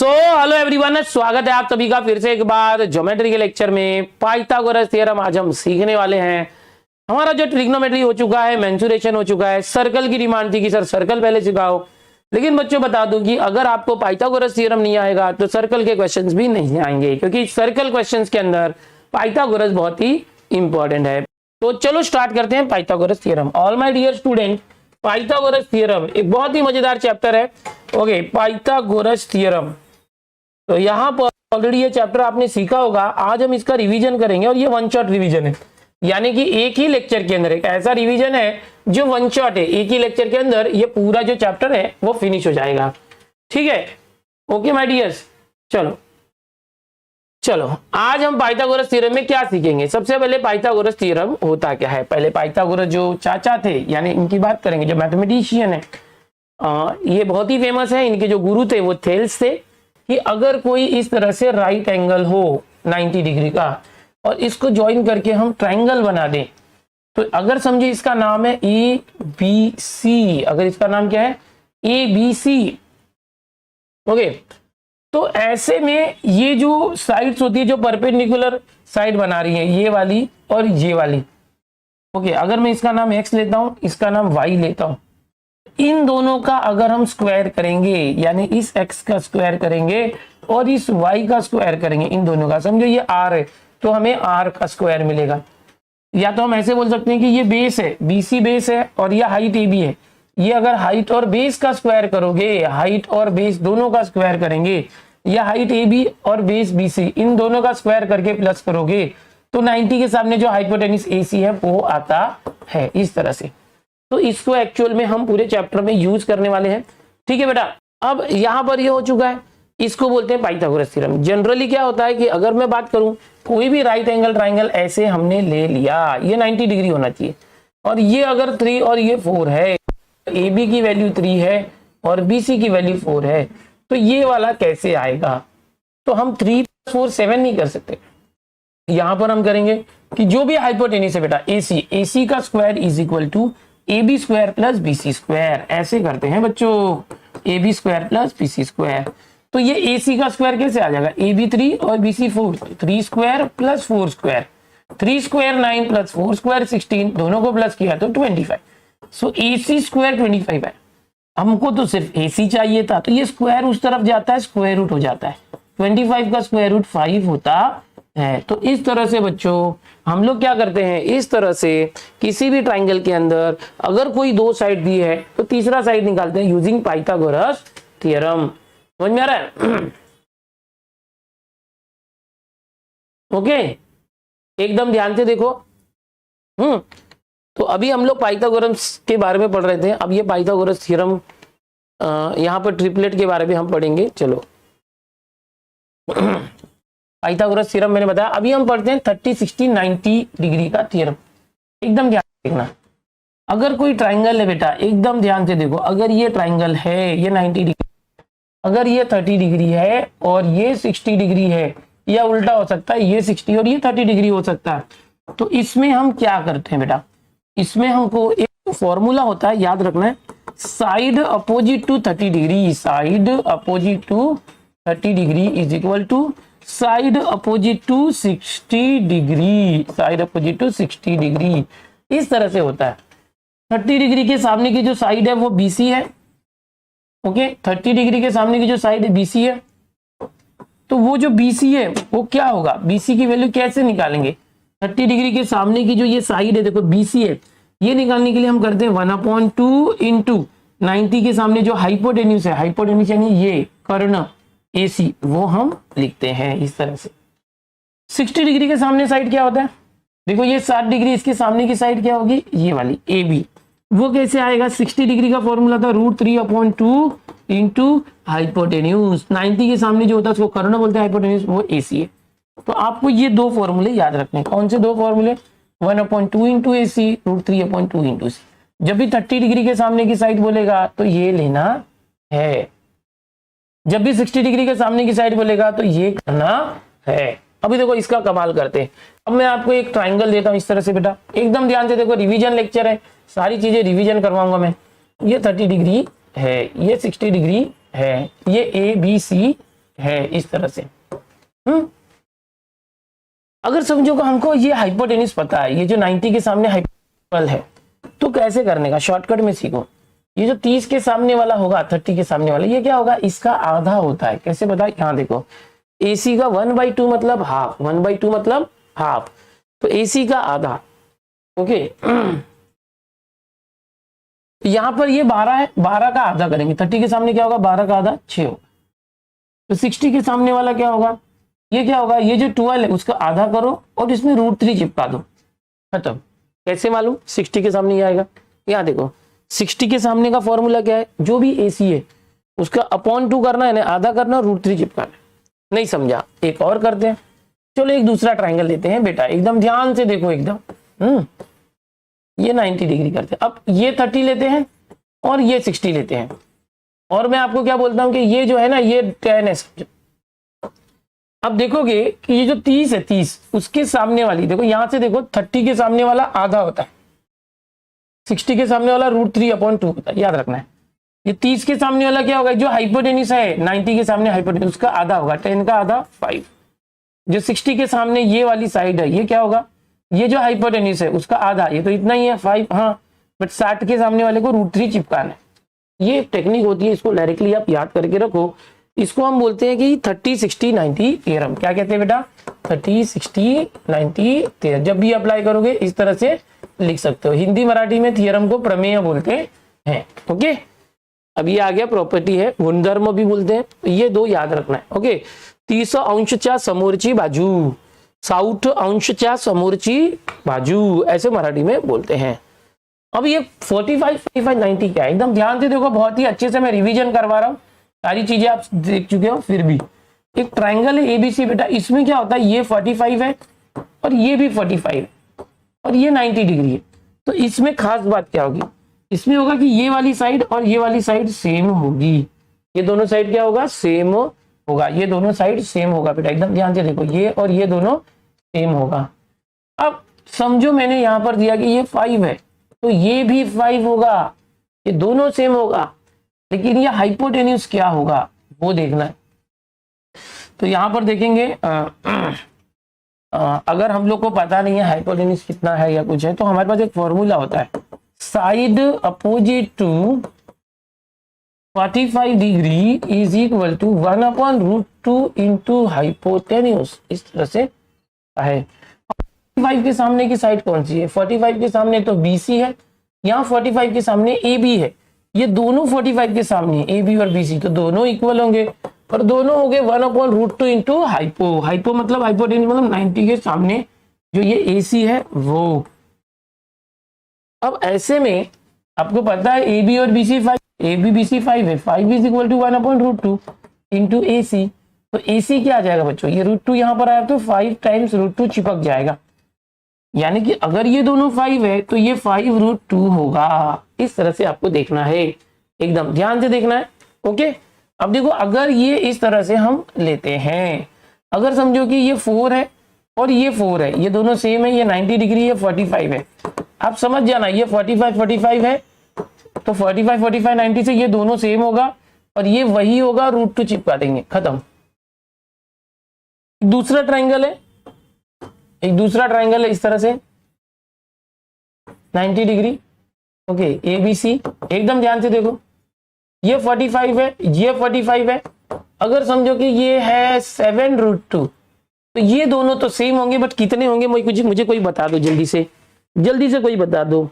Hello everyone, स्वागत है आप सभी का फिर से एक बार ज्योमेट्री के लेक्चर में। पाइथागोरस थ्योरम आज हम सीखने वाले हैं। हमारा जो ट्रिग्नोमेट्री हो चुका है, मेंसुरेशन हो चुका है, सर्कल की डिमांड थी कि सर सर्कल पहले सिखाओ, लेकिन बच्चों बता दूं कि अगर आपको पाइथागोरस थ्योरम नहीं आएगा तो सर्कल के क्वेश्चंस भी नहीं आएंगे, क्योंकि सर्कल क्वेश्चंस के अंदर पाइथागोरस बहुत ही इंपॉर्टेंट है। तो चलो स्टार्ट करते हैं Pythagoras theorem. All my dear student, Pythagoras theorem एक बहुत ही मजेदार चैप्टर है। ओके, पाइथागोरस थ्योरम, तो यहाँ पर ऑलरेडी ये चैप्टर आपने सीखा होगा। आज हम इसका रिवीजन करेंगे और ये वन शॉट रिवीजन है, यानी कि एक ही लेक्चर के अंदर एक ऐसा रिवीजन है जो वन शॉट है। एक ही लेक्चर के अंदर ये पूरा जो चैप्टर है वो फिनिश हो जाएगा। ठीक है, ओके माय डियर्स। चलो आज हम पाइथागोरस थ्योरम में क्या सीखेंगे। सबसे पहले पाइथागोरस थ्योरम होता क्या है। पहले पाइथागोरस जो चाचा थे, यानी इनकी बात करेंगे, जो मैथमेटिशियन है, ये बहुत ही फेमस है। इनके जो गुरु थे वो थेल्स थे, कि अगर कोई इस तरह से राइट एंगल हो 90 डिग्री का और इसको ज्वाइन करके हम ट्रायंगल बना दें, तो अगर समझे इसका नाम है ए बी सी, अगर इसका नाम क्या है ए बी सी, ओके, तो ऐसे में ये जो साइड्स होती है, जो परपेंडिकुलर साइड बना रही है, ये वाली और ये वाली, ओके, अगर मैं इसका नाम एक्स लेता हूं, इसका नाम वाई लेता हूं, इन दोनों का अगर हम स्क्वायर करेंगे, यानी इस x का स्क्वायर करेंगे और इस y का स्क्वायर करेंगे, इन दोनों का, समझो ये r है तो हमें r का स्क्वायर मिलेगा। या तो हम ऐसे बोल सकते हैं कि ये बेस है, BC बेस है और ये हाइट AB है। ये अगर हाइट और बेस का स्क्वायर करोगे, हाइट और बेस दोनों का स्क्वायर करेंगे, या हाइट AB और बेस BC इन दोनों का स्क्वायर करके प्लस करोगे, तो 90 के सामने जो हाइपोटेन्यूज AC है वो आता है इस तरह से। तो इसको एक्चुअल में हम पूरे चैप्टर में यूज करने वाले हैं। ठीक है बेटा, अब यहां पर ये हो चुका है, इसको बोलते हैं पाइथागोरस थ्योरम। जनरली क्या होता है कि अगर मैं बात करूं, कोई भी राइट एंगल ट्राइंगल ऐसे हमने ले लिया, ये 90 डिग्री होना चाहिए, और ये अगर 3 और ये 4 है, AB की वैल्यू 3 है और BC की वैल्यू 4 है, तो ये वाला कैसे आएगा। तो हम 3 + 4 7 नहीं कर सकते। यहां पर हम करेंगे कि जो भी हाइपोटेन्यूज है बेटा AC का square is equal to AB square plus BC square, ऐसे करते हैं बच्चों, AB square plus BC square. तो ये AC का स्क्वायर कैसे आ जाएगा, AB 3 और BC 4, 3 square plus 4 square, 3 square 9 plus 4 square 16, दोनों को प्लस किया तो 25। सो AC स्क्वायर 25 है। हमको तो सिर्फ AC चाहिए था, तो ये स्क्वायर उस तरफ जाता है, स्क्वायर रूट हो जाता है, 25 का स्क्वायर रूट 5 होता है। तो इस तरह से बच्चों हम लोग क्या करते हैं, इस तरह से किसी भी ट्राइंगल के अंदर अगर कोई दो साइड दी है तो तीसरा साइड निकालते हैं यूजिंग पाइथागोरस थ्योरम। समझ में आ रहा है? ओके, एकदम ध्यान से देखो। तो अभी हम लोग पाइथागोरस के बारे में पढ़ रहे थे, अब ये पाइथागोरस थ्योरम यहाँ पर ट्रिपलेट के बारे में हम पढ़ेंगे। चलो पाइथागोरस थ्योरम मैंने बताया। अभी हम पढ़ते हैं 30 60 90 डिग्री का थ्योरम। एकदम ध्यान से देखना, अगर कोई ट्राइंगल है बेटा, एकदम ध्यान से देखो, अगर ये ट्राइंगल है, ये 90 डिग्री, अगर ये 30 डिग्री है और ये 60 डिग्री है, या उल्टा हो सकता है, ये 60 और ये 30 डिग्री हो सकता है, तो इसमें हम क्या करते हैं बेटा, इसमें हमको एक फॉर्मूला होता है, याद रखना है, side opposite to 30 degree, side opposite to 30 degree is equal to side opposite to 60 degree, side opposite to 60 degree, इस तरह से होता है। 30 डिग्री के सामने की जो साइड है वो BC है, ओके, 30 डिग्री के सामने की जो साइड है BC है, तो वो जो BC है वो क्या होगा, BC की वैल्यू कैसे निकालेंगे, 30 डिग्री के सामने की जो ये साइड है, देखो BC है, ये निकालने के लिए हम करते हैं 1/2 इंटू 90 के सामने जो हाइपोटेन्यूज है, हाइपोटेन्यूज यानी ये कर्ण AC, वो हम लिखते हैं इस तरह से। 60 डिग्री के सामने साइड क्या होता है, देखो ये 60 डिग्री, इसके सामने की साइड क्या होगी, ये वाली AB, वो कैसे आएगा, 60 डिग्री का फॉर्मूला था √3/2 इंटू हाइपोटेन्यूज, 90 के सामने जो होता है उसको कर्ण बोलते हैं, हाइपोटेन्यूज वो AC है। तो आपको ये दो फॉर्मूले याद रखने हैं। कौन से दो फॉर्मूले, 1/2 इंटू AC, √3/2 इंटू C। जब भी 30 डिग्री के सामने की साइड बोलेगा तो ये लेना है, जब भी 60 डिग्री के सामने की साइड बोलेगा तो ये करना है। अभी देखो इसका कमाल करते हैं। अब मैं आपको एक ट्राइंगल देता हूं इस तरह से बेटा, एकदम ध्यान से देखो, रिवीजन लेक्चर है, सारी चीजें रिवीजन करवाऊंगा मैं। ये 30 डिग्री है, ये 60 डिग्री है, ये ABC है इस तरह से। अगर समझो कि हमको ये हाइपोटेन्यूज पता है, ये जो 90 के सामने हाइपोटेन्यूज है, तो कैसे करने का, शॉर्टकट में सीखो। ये जो 30 के सामने वाला होगा, 30 के सामने वाला, ये क्या होगा, इसका आधा होता है। कैसे पता है, यहाँ देखो, AC का 1/2 मतलब हाफ, 1/2 मतलब हाफ, तो AC का आधा। ओके, यहां पर ये 12 है, 12 का आधा करेंगे, 30 के सामने क्या होगा, 12 का आधा 6 होगा। तो 60 के सामने वाला क्या होगा, ये क्या होगा, ये जो 12 है उसका आधा करो और इसमें √3 चिपका दो, खत्म। कैसे मालूम, 60 के सामने ये आएगा, यहाँ देखो 60 के सामने का फॉर्मूला क्या है, जो भी AC है उसका अपॉन 2 करना है ना, आधा करना, √3 चिपकाना। नहीं समझा, एक और करते हैं, चलो एक दूसरा ट्राइंगल लेते हैं बेटा, एकदम ध्यान से देखो एकदम। ये 90 डिग्री करते हैं। अब ये 30 लेते हैं और ये 60 लेते हैं, और मैं आपको क्या बोलता हूं कि ये जो है ना, ये 10 है समझो। अब देखोगे कि ये जो 30 है, 30 उसके सामने वाली, देखो यहां से देखो, 30 के सामने वाला आधा होता है, 60 के सामने वाला √3/2 होता है, याद रखना है। ये 30 के सामने वाला क्या होगा, जो हाइपोटेन्यूज है 90 के सामने हाइपोटेन्यूज, उसका आधा होगा, 10 का आधा 5। जो 60 के सामने ये वाली साइड है, ये क्या होगा, ये जो हाइपोटेन्यूज है उसका आधा, ये तो इतना ही है 5, हाँ, बट 60 के सामने वाले को √3 चिपकाना है। ये एक टेक्निक होती है, इसको डायरेक्टली आप याद करके रखो। इसको हम बोलते हैं कि 30-60-90 थ्योरम। क्या कहते हैं बेटा, 30-60-90 थ्योरम। जब भी अप्लाई करोगे इस तरह से लिख सकते हो। हिंदी मराठी में थ्योरम को प्रमेय बोलते हैं। ओके, अब ये आ गया प्रॉपर्टी है, गुणधर्म भी बोलते हैं, ये दो याद रखना है। ओके, 30 अंशच्या समोरची बाजू, 60 अंशच्या समोरची बाजू, ऐसे मराठी में बोलते हैं। अब ये 45-45-90 क्या है, एकदम ध्यान से देखो, बहुत ही अच्छे से मैं रिवीजन करवा रहा हूँ, सारी चीजें आप देख चुके हो। फिर भी एक ट्राइंगल है ABC बेटा, इसमें क्या होता है, ये 45 है और ये भी 45 है और ये 90 डिग्री है। तो इसमें खास बात क्या होगी, इसमें होगा कि ये वाली साइड और ये वाली साइड सेम होगी। ये दोनों साइड क्या होगा, सेम होगा, ये दोनों साइड सेम होगा बेटा, एकदम ध्यान से देखो, ये और ये दोनों सेम होगा। अब समझो मैंने यहां पर दिया कि ये 5 है, तो ये भी 5 होगा, ये दोनों सेम होगा, लेकिन ये हाइपोटेन्यूज क्या होगा वो देखना है। तो यहां पर देखेंगे, अगर हम लोग को पता नहीं है हाइपोटेन्यूज कितना है या कुछ है, तो हमारे पास एक फॉर्मूला होता है, side opposite to 45 degree is equal to 1/√2 into hypotenuse. इस तरह से है। 45 के सामने की साइड कौन सी है, 45 के सामने तो BC है, यहाँ 45 के सामने AB है, ये दोनों 45 के सामने AB और BC, तो दोनों इक्वल होंगे, पर दोनों हो गए 1/√2 इंटू हाइपो। हाइपो मतलब हाइपोटेन्यूज मतलब 90 के सामने जो ये AC है वो। अब ऐसे में आपको पता है AB और BC 5, AB BC 5 है, 5 is equal to 1/√2 into AC। तो AC क्या आ जाएगा बच्चों, ये √2 यहाँ पर आया तो 5 टाइम्स √2 चिपक जाएगा, यानी कि अगर ये दोनों 5 है तो ये 5√2 होगा। इस तरह से आपको देखना है, एकदम ध्यान से देखना है। ओके, अब देखो, अगर ये इस तरह से हम लेते हैं, अगर समझो कि ये 4 है और ये 4 है, ये दोनों सेम है, ये 90 डिग्री है, 45 है, आप समझ जाना, ये 45-45 है, तो 45-45-90 से ये दोनों सेम होगा और ये वही होगा, √2 चिपका देंगे, खत्म। दूसरा ट्राइंगल है, एक दूसरा ट्राइंगल है इस तरह से 90 डिग्री। ओके, ABC, एकदम ध्यान से देखो, ये 45 है, ये 45 है, अगर समझो कि ये है 7√2, तो ये दोनों तो सेम होंगे, बट कितने होंगे मुझे कोई बता दो, जल्दी से कोई बता दो।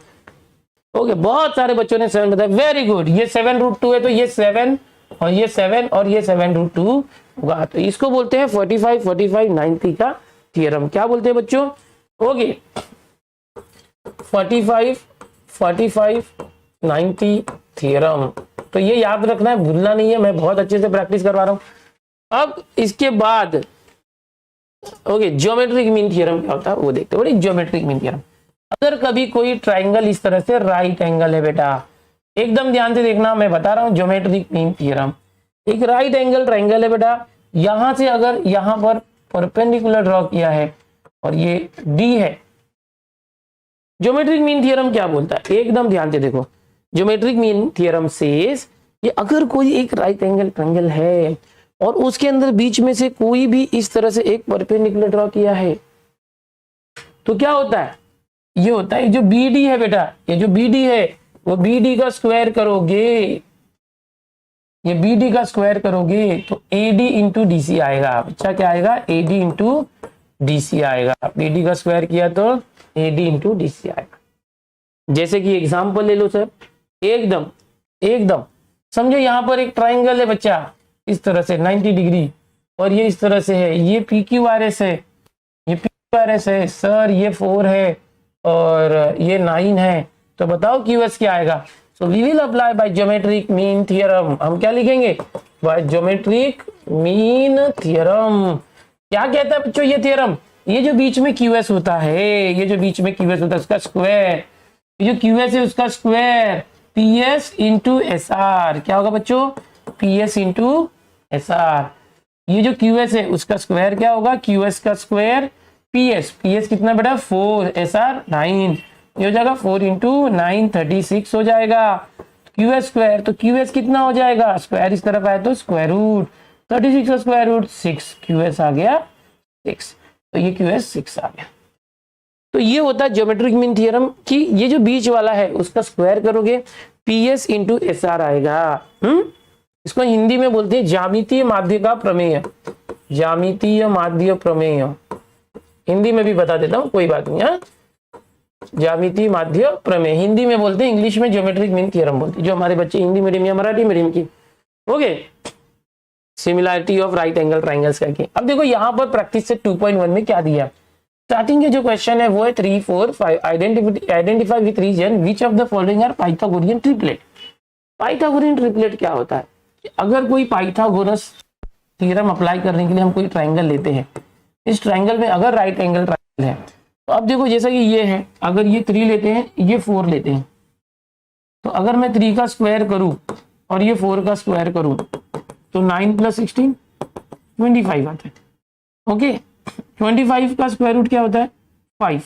ओके, बहुत सारे बच्चों ने 7 बताया, वेरी गुड। ये 7√2 है, तो ये 7 और ये 7 और ये 7√2 होगा, तो इसको बोलते हैं 45-45-90 का थ्योरम। क्या बोलते हैं बच्चों, ओके, 45-45-90 थ्योरम। तो ये याद रखना है, भूलना नहीं है, मैं बहुत अच्छे से प्रैक्टिस करवा रहा हूं। अब इसके बाद ओके, ज्योमेट्रिक मीन थ्योरम क्या होता है वो देखते हैं। ज्योमेट्रिक मीन थ्योरम, अगर कभी कोई ट्राइंगल इस तरह से राइट एंगल है बेटा, एकदम ध्यान से देखना, मैं बता रहा हूं ज्योमेट्रिक मीन थ्योरम। एक राइट एंगल ट्राइंगल है बेटा, यहां से अगर यहां पर परपेंडिकुलर ड्रॉ किया है और ये D है, ज्योमेट्रिक मीन थ्योरम क्या बोलता है, एकदम ध्यान से देखो। ज्योमेट्रिक मीन थ्योरम सेज, ये अगर कोई एक राइट एंगल ट्रायंगल है और उसके अंदर बीच में से कोई भी इस तरह से एक परपेंडिकुलर ड्रॉ किया है, तो क्या होता है, ये होता है जो बी डी है बेटा, ये जो बी डी है वो बी डी का स्क्वायर करोगे, ये बी डी का स्क्वायर करोगे तो A D into D C आएगा। अच्छा क्या आएगा, A D into D C आएगा। बी डी का स्क्वायर किया तो A D into D C आएगा। जैसे कि एग्जाम्पल ले लो सर, एकदम एकदम समझो यहाँ पर एक ट्राइंगल है बच्चा इस तरह से 90 डिग्री, और ये इस तरह से है, ये पी क्यू आर एस है, ये पी क्यू आर एस है सर, ये 4 है और ये 9 है, तो बताओ क्यू एस क्या आएगा। So we will apply by geometric mean theorem. हम क्या लिखेंगे, बाय ज्योमेट्रिक मीन थ्योरम। क्या कहता है बच्चों ये थ्योरम, ये जो बीच में क्यू एस होता है, ये जो बीच में क्यू एस होता है उसका स्क्वायर, ये जो क्यू एस है उसका square P S into S R. क्या होगा बच्चों, P S into S R. ये जो क्यू एस है उसका स्क्वायर क्या होगा, क्यू एस का स्क्वायर पी एस कितना बेटा 4, एस आर 9, ये हो जाएगा 4 इंटू 9 36 हो जाएगा। क्यू एस स्क्वायर, तो क्यू एस कितना हो जाएगा, स्क्वायर इस तरफ आए तो स्क्वायर रूट 36 का स्क्वायर रूट 6, क्यू एस आ गया 6, तो ये क्यू एस 6 आ गया। तो ये होता है ज्योमेट्रिक मीन थ्योरम कि ये जो बीच वाला है उसका स्क्वायर करोगे P S into S R आएगा। इसको हिंदी में बोलते हैं ज्यामितीय माध्य का प्रमेय, ज्यामितीय माध्य प्रमेय। हिंदी में भी बता देता हूं, कोई बात नहीं है, ज्यामितीय माध्य प्रमेय हिंदी में बोलते हैं, इंग्लिश में ज्योमेट्रिक मीन थ्योरम बोलते हैं, जो हमारे बच्चे हिंदी मीडियम या मराठी मीडियम की। Okay, similarity of right angle triangles करके। अब देखो यहाँ पर प्रैक्टिस से 2.1 में क्या दिया, स्टार्टिंग के जो क्वेश्चन है वो है 3, 4, 5 identify with reason which of the following are Pythagorean triplet. Pythagorean triplet क्या होता है, अगर कोई पाइथागोरस थ्योरम अप्लाई करने के लिए हम कोई ट्राइंगल लेते हैं, इस ट्राइंगल में अगर राइट एंगल ट्राइंगल है, तो अब देखो जैसा कि ये है, अगर ये 3 लेते हैं, ये 4 लेते हैं, तो अगर मैं 3 का स्क्वायर करूं और ये 4 का स्क्वायर करूं तो 9 + 16 25 आता है। ओके, 25 का स्क्वायर रूट क्या होता है 5,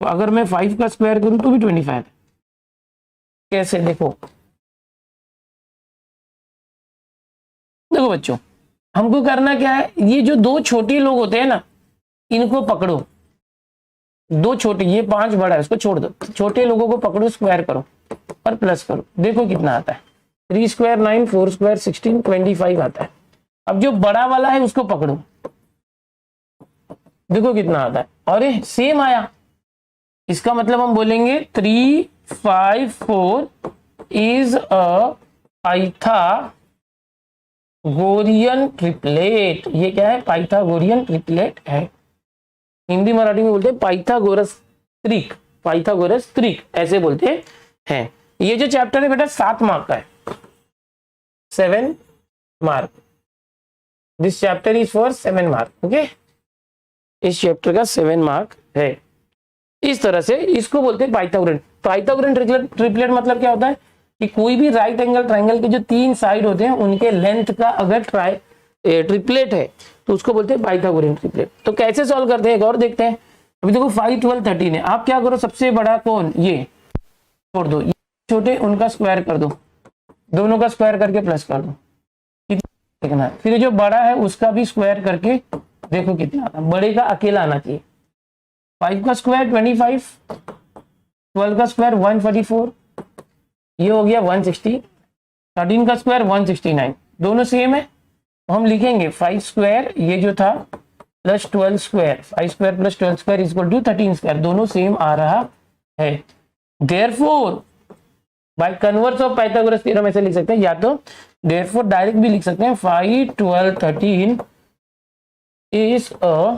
तो अगर मैं 5 का स्क्वायर करूं तो भी 25 आता है। कैसे, देखो देखो बच्चों, हमको करना क्या है, ये जो 2 छोटे लोग होते हैं ना, इनको पकड़ो, 2 छोटे, ये 5 बड़ा है उसको छोड़ दो, छोटे लोगों को पकड़ो, स्क्वायर करो और प्लस करो, देखो कितना आता है, 3 स्क्वायर 9, 4 स्क्वायर 16, 25 आता है। अब जो बड़ा वाला है उसको पकड़ो, देखो कितना आता है, और ये सेम आया, इसका मतलब हम बोलेंगे 3, 5, 4 इज अ पाइथागोरियन ट्रिपलेट। ये क्या है, पाइथागोरियन ट्रिपलेट है, हिंदी मराठी में बोलते हैं पाइथागोरस त्रिक, पाइथागोरस त्रिक ऐसे बोलते हैं। ये जो चैप्टर है बेटा 7 मार्क का है, 7 mark, this chapter is for 7 mark. Okay, इस चैप्टर का 7 मार्क है। इस तरह से इसको बोलते हैं पाइथागोरियन। पाइथागोरियन ट्रिपलेट मतलब क्या होता है कि कोई भी राइट एंगल ट्राइंगल के जो 3 साइड होते हैं उनके लेंथ का अगर ट्रिपलेट है तो उसको बोलते हैं पाइथागोरियन ट्रिपलेट। तो कैसे सॉल्व करते हैं एक और देखते हैं। अभी देखो 5, 12, 13 है, आप क्या करो, सबसे बड़ा कौन, ये छोड़ दो, ये छोटे उनका स्क्वायर कर दो, दोनों का स्क्वायर करके प्लस कर दो, कितना, फिर जो बड़ा है उसका भी स्क्वायर करके देखो कितना आता है, बड़े का अकेला आना चाहिए। 5 का स्क्वायर 25, 12 का स्क्वायर 144, ये हो गया 160, 13 का स्क्वायर 169, दोनों सेम है, तो हम लिखेंगे 5 स्क्वायर ये जो था plus 12 square, 5 square plus 12 square equal to 13 square, दोनों सेम आ रहा है। Therefore by converse of Pythagoras theorem ऐसे लिख सकते हैं, या तो देयरफॉर डायरेक्ट भी लिख सकते हैं, 5, 12, 13 इज अ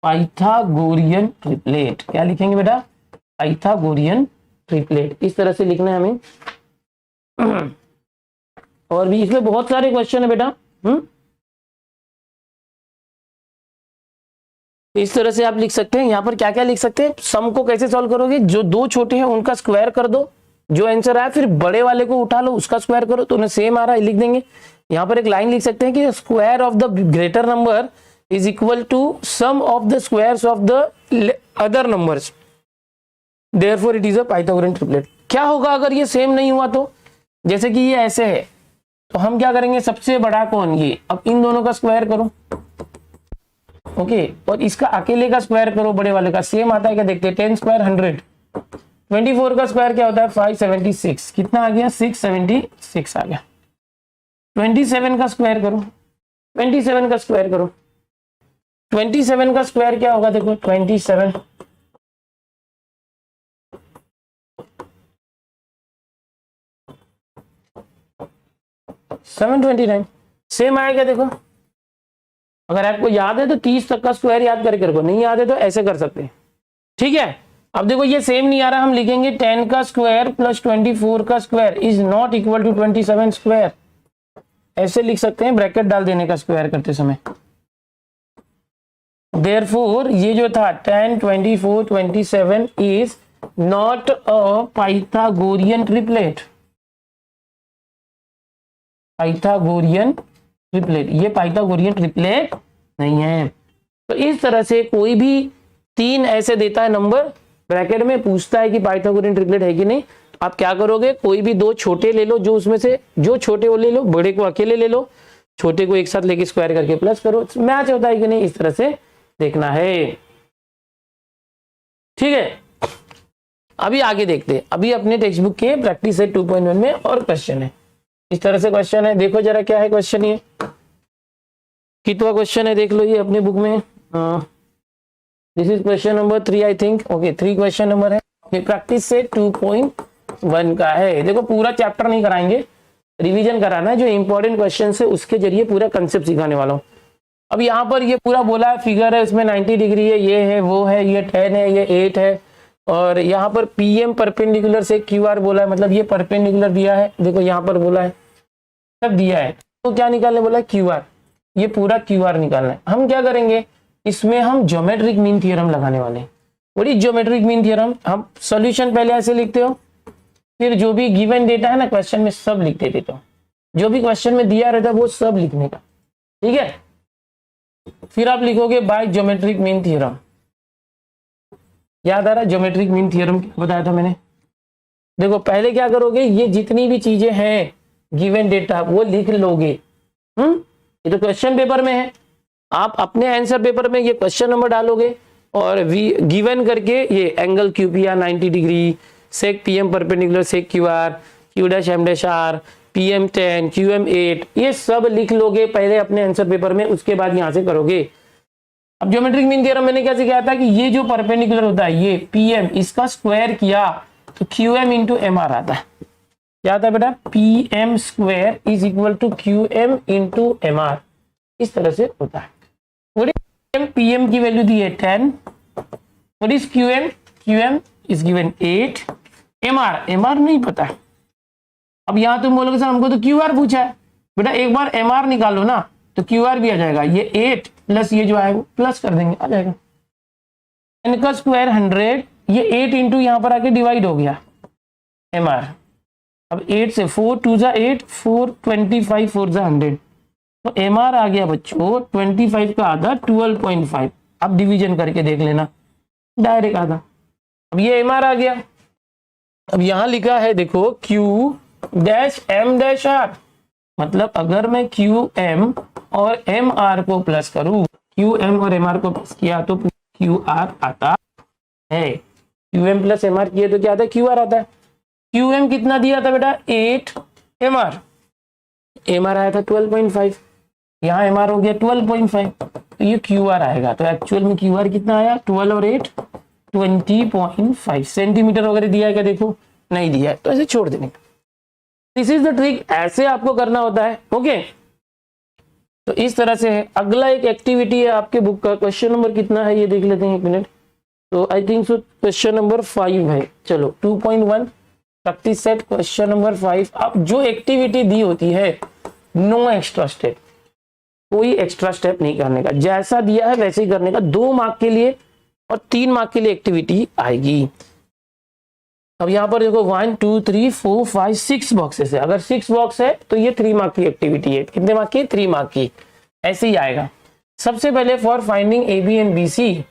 पाइथागोरियन ट्रिपलेट। क्या लिखेंगे बेटा, पाइथागोरियन ट्रिपलेट, इस तरह से लिखना है हमें। और भी इसमें बहुत सारे क्वेश्चन है बेटा, इस तरह से आप लिख सकते हैं। यहाँ पर क्या क्या लिख सकते हैं, सम को कैसे सॉल्व करोगे, जो 2 छोटे हैं उनका स्क्वायर कर दो, जो आंसर आया फिर बड़े वाले को उठा लो, उसका स्क्वायर करो, तो उन्हें सेम आ रहा है, लिख देंगे। यहाँ पर एक लाइन लिख सकते हैं कि square of the greater number is equal to sum of the squares of the other numbers, therefore it is a Pythagorean triplet. क्या होगा अगर ये सेम नहीं हुआ तो, जैसे कि ये ऐसे है, तो हम क्या करेंगे, सबसे बड़ा कौन, ये, अब इन दोनों का स्क्वायर करो, ओके, और इसका अकेले का स्क्वायर करो, बड़े वाले का, सेम आता है क्या देखते हैं, 10 स्क्वायर 100, 24 का स्क्वायर क्या होता है 576, कितना आ गया 676 आ गया। 27 का स्क्वायर करो, 27 का स्क्वायर करो, 27 का स्क्वायर क्या होगा देखो, 27 729, सेम आएगा देखो। अगर आपको याद है तो 30 तक का स्क्वायर याद करके रखो, नहीं याद है तो ऐसे कर सकते हैं, ठीक है। अब देखो ये सेम नहीं आ रहा, हम लिखेंगे 10 का स्क्वायर प्लस 24 का square is not equal to 27 square, ऐसे लिख सकते हैं ब्रैकेट डाल देने का स्क्वायर करते समय। देयरफॉर ये जो था 10, 24, 27 is not a Pythagorean triplet, Pythagorean triplet, ये पाइथागोरियन ट्रिपलेट नहीं है। तो इस तरह से कोई भी 3 ऐसे देता है नंबर, ब्रैकेट में पूछता है कि पाइथागोरियन ट्रिपलेट है कि नहीं, आप क्या करोगे, कोई भी 2 छोटे ले लो, जो उसमें से जो छोटे वो ले लो, बड़े को अकेले ले लो, छोटे को एक साथ लेके स्क्वायर करके प्लस करो, मैच होता है कि नहीं, इस तरह से देखना है, ठीक है। अभी आगे देखते हैं, अभी अपने टेक्स्ट बुक के प्रैक्टिस सेट 2.1 में और क्वेश्चन है, इस तरह से क्वेश्चन है, देखो जरा क्या है क्वेश्चन, ये कितवा क्वेश्चन है देख लो ये अपने बुक में, this is question number 3 I think, okay 3 question number है, प्रैक्टिस सेट 2.1 का है। देखो पूरा चैप्टर नहीं कराएंगे, रिवीजन कराना है, जो इंपॉर्टेंट क्वेश्चन है उसके जरिए पूरा कंसेप्ट सिखाने वाला हूँ। अब यहाँ पर ये पूरा बोला है, फिगर है इसमें 90 डिग्री है, ये है वो है, ये 10 है, ये 8 है, और यहाँ पर PM परपेंडिकुलर से QR बोला है, मतलब ये परपेंडिकुलर दिया है, देखो यहाँ पर बोला है, सब दिया है, तो क्या निकालने बोला है QR, ये पूरा QR निकालना है। हम क्या करेंगे, इसमें हम ज्योमेट्रिक मीन थ्योरम लगाने वाले हैं। What is geometric mean theorem, हम सॉल्यूशन पहले ऐसे लिखते हो, फिर जो भी गिवन डेटा है ना क्वेश्चन में सब लिख देते, तो जो भी क्वेश्चन में दिया रहता है वो सब लिखने का, ठीक है। फिर आप लिखोगे बाय ज्योमेट्रिक मीन थ्योरम, याद आ रहा है ज्योमेट्रिक मीन थ्योरम क्या बताया था मैंने। देखो पहले क्या करोगे, ये जितनी भी चीजें हैं गिवन डेटा वो लिख लोगे, ये तो क्वेश्चन पेपर में है, आप अपने आंसर पेपर में ये क्वेश्चन नंबर डालोगे और गिवन करके ये एंगल QPR 90 डिग्री, सेक PM परपेंडिकुलर सेक QR, Q dash M dash R, PM 10, QM 8, ये सब लिख लोगे पहले अपने आंसर पेपर में, उसके बाद यहां से करोगे। अब ज्योमेट्रिक मीन थ्योरम मैंने क्या सिखाया था कि ये जो परपेंडिकुलर होता है ये PM, इसका स्क्वायर किया तो QM इंटू MR आता है, क्या आता है बेटा, PM square is equal to QM into MR, इस तरह से होता है। PM की वैल्यू दी है 10, what is QM is given 8, MR नहीं पता है। अब यहां तुम बोलोगे सर हमको तो QR पूछा है, बेटा एक बार MR निकालो ना तो QR भी आ जाएगा, ये 8 प्लस ये जो है वो प्लस कर देंगे, आ जाएगा। n का स्क्वायर 100, ये 8 इंटू यहाँ पर आके डिवाइड हो गया MR, अब 8 से 4 2 जा 8, 4 25 4 जा 100, तो MR आ गया बच्चों 25 का आधा 12.5, अब डिवीजन करके देख लेना डायरेक्ट आधा, अब ये MR आ गया। अब यहां लिखा है देखो Q dash M dash R, मतलब अगर मैं QM और MR को प्लस करूं, QM और MR को प्लस किया तो QR आता है, QM प्लस MR किए तो क्या आता है, QR आता है। QM कितना दिया था बेटा 8, MR आया था 12.5, यहाँ MR हो गया 12.5, तो ये QR आएगा। तो एक्चुअल में QR कितना आया, 12 और 8 20.5 सेंटीमीटर वगैरह दिया है क्या, देखो नहीं दिया है, तो ऐसे छोड़ देने का। दिस इज द ट्रिक, ऐसे आपको करना होता है, ओके। तो इस तरह से है। अगला एक एक्टिविटी है आपके बुक का, क्वेश्चन नंबर कितना है ये देख लेते हैं, एक मिनट। तो I think so question number 5 है, चलो 2.1 प्रैक्टिस सेट क्वेश्चन नंबर 5। अब जो एक्टिविटी दी होती है नो एक्स्ट्रा स्टेप, कोई एक्स्ट्रा स्टेप नहीं करने का, जैसा दिया है वैसे ही करने का। 2 मार्क के लिए और 3 मार्क के लिए एक्टिविटी आएगी। अब यहाँ पर देखो 1 2 3 4 5 6 बॉक्सेस है, अगर 6 बॉक्स है तो ये 3 मार्क की एक्टिविटी है। कितने मार्क की, 3 मार्क की, ऐसे ही आएगा। सबसे पहले for finding AB and BC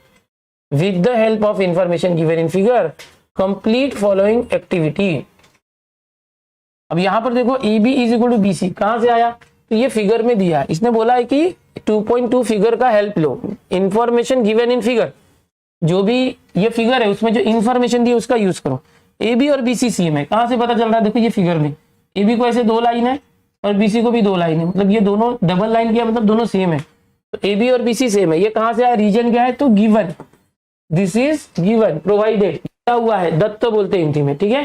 with the help of information given in figure complete following activity. अब यहाँ पर देखो A B is equal to B C कहाँ से आया, तो ये फिगर में दिया है, इसने बोला है कि 2.2 फिगर का help low, information given in figure, जो भी ये फिगर है उसमें जो इंफॉर्मेशन दी है उसका यूज करो। ए बी और बी सी सेम है, कहाँ से पता चल रहा है, देखो ये फिगर में ए बी को ऐसे 2 लाइन है और बी सी को भी 2 लाइन है, मतलब ये दोनों डबल लाइन किया मतलब दोनों सेम है, तो ए बी और बी सी सेम है। ये कहाँ से आया, रीजन क्या है, तो given, this is given provided, क्या हुआ है, दत्त बोलते हैं हिंदी में, ठीक है।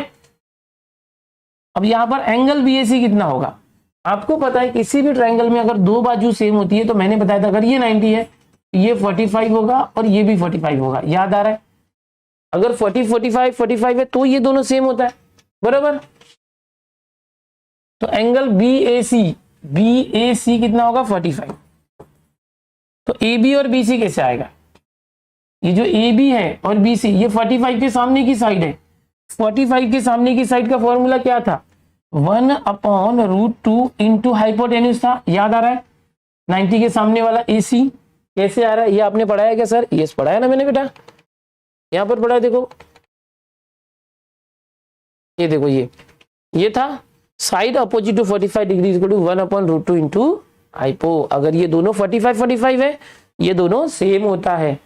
अब यहाँ पर एंगल बीएसी कितना होगा, आपको पता है किसी भी ट्रायंगल में अगर 2 बाजू सेम होती है, तो मैंने बताया था अगर ये 90 है ये 45 होगा और ये भी 45 होगा, याद आ रहा है, अगर 40 45 है तो ये दोनों सेम होता है, बराबर। तो एंगल बीएसी कितना होगा, 45। तो ए बी और बी सी कैसे आएगा, ये जो ए बी है और बी सी ये 45 के सामने की साइड है, 45 के सामने की साइड का फॉर्मूला क्या था, 1/√2 इंटू हाइपोटेन्यूज था, याद आ रहा है, 90 के सामने वाला AC कैसे आ रहा है, ये आपने पढ़ा है क्या सर, यस पढ़ाया ना मैंने बेटा, यहां पर पढ़ा है, देखो ये देखो ये था side opposite to 45 degree equal to 1/√2 into hypo, अगर ये दोनों 45 है, ये दोनों सेम होता है,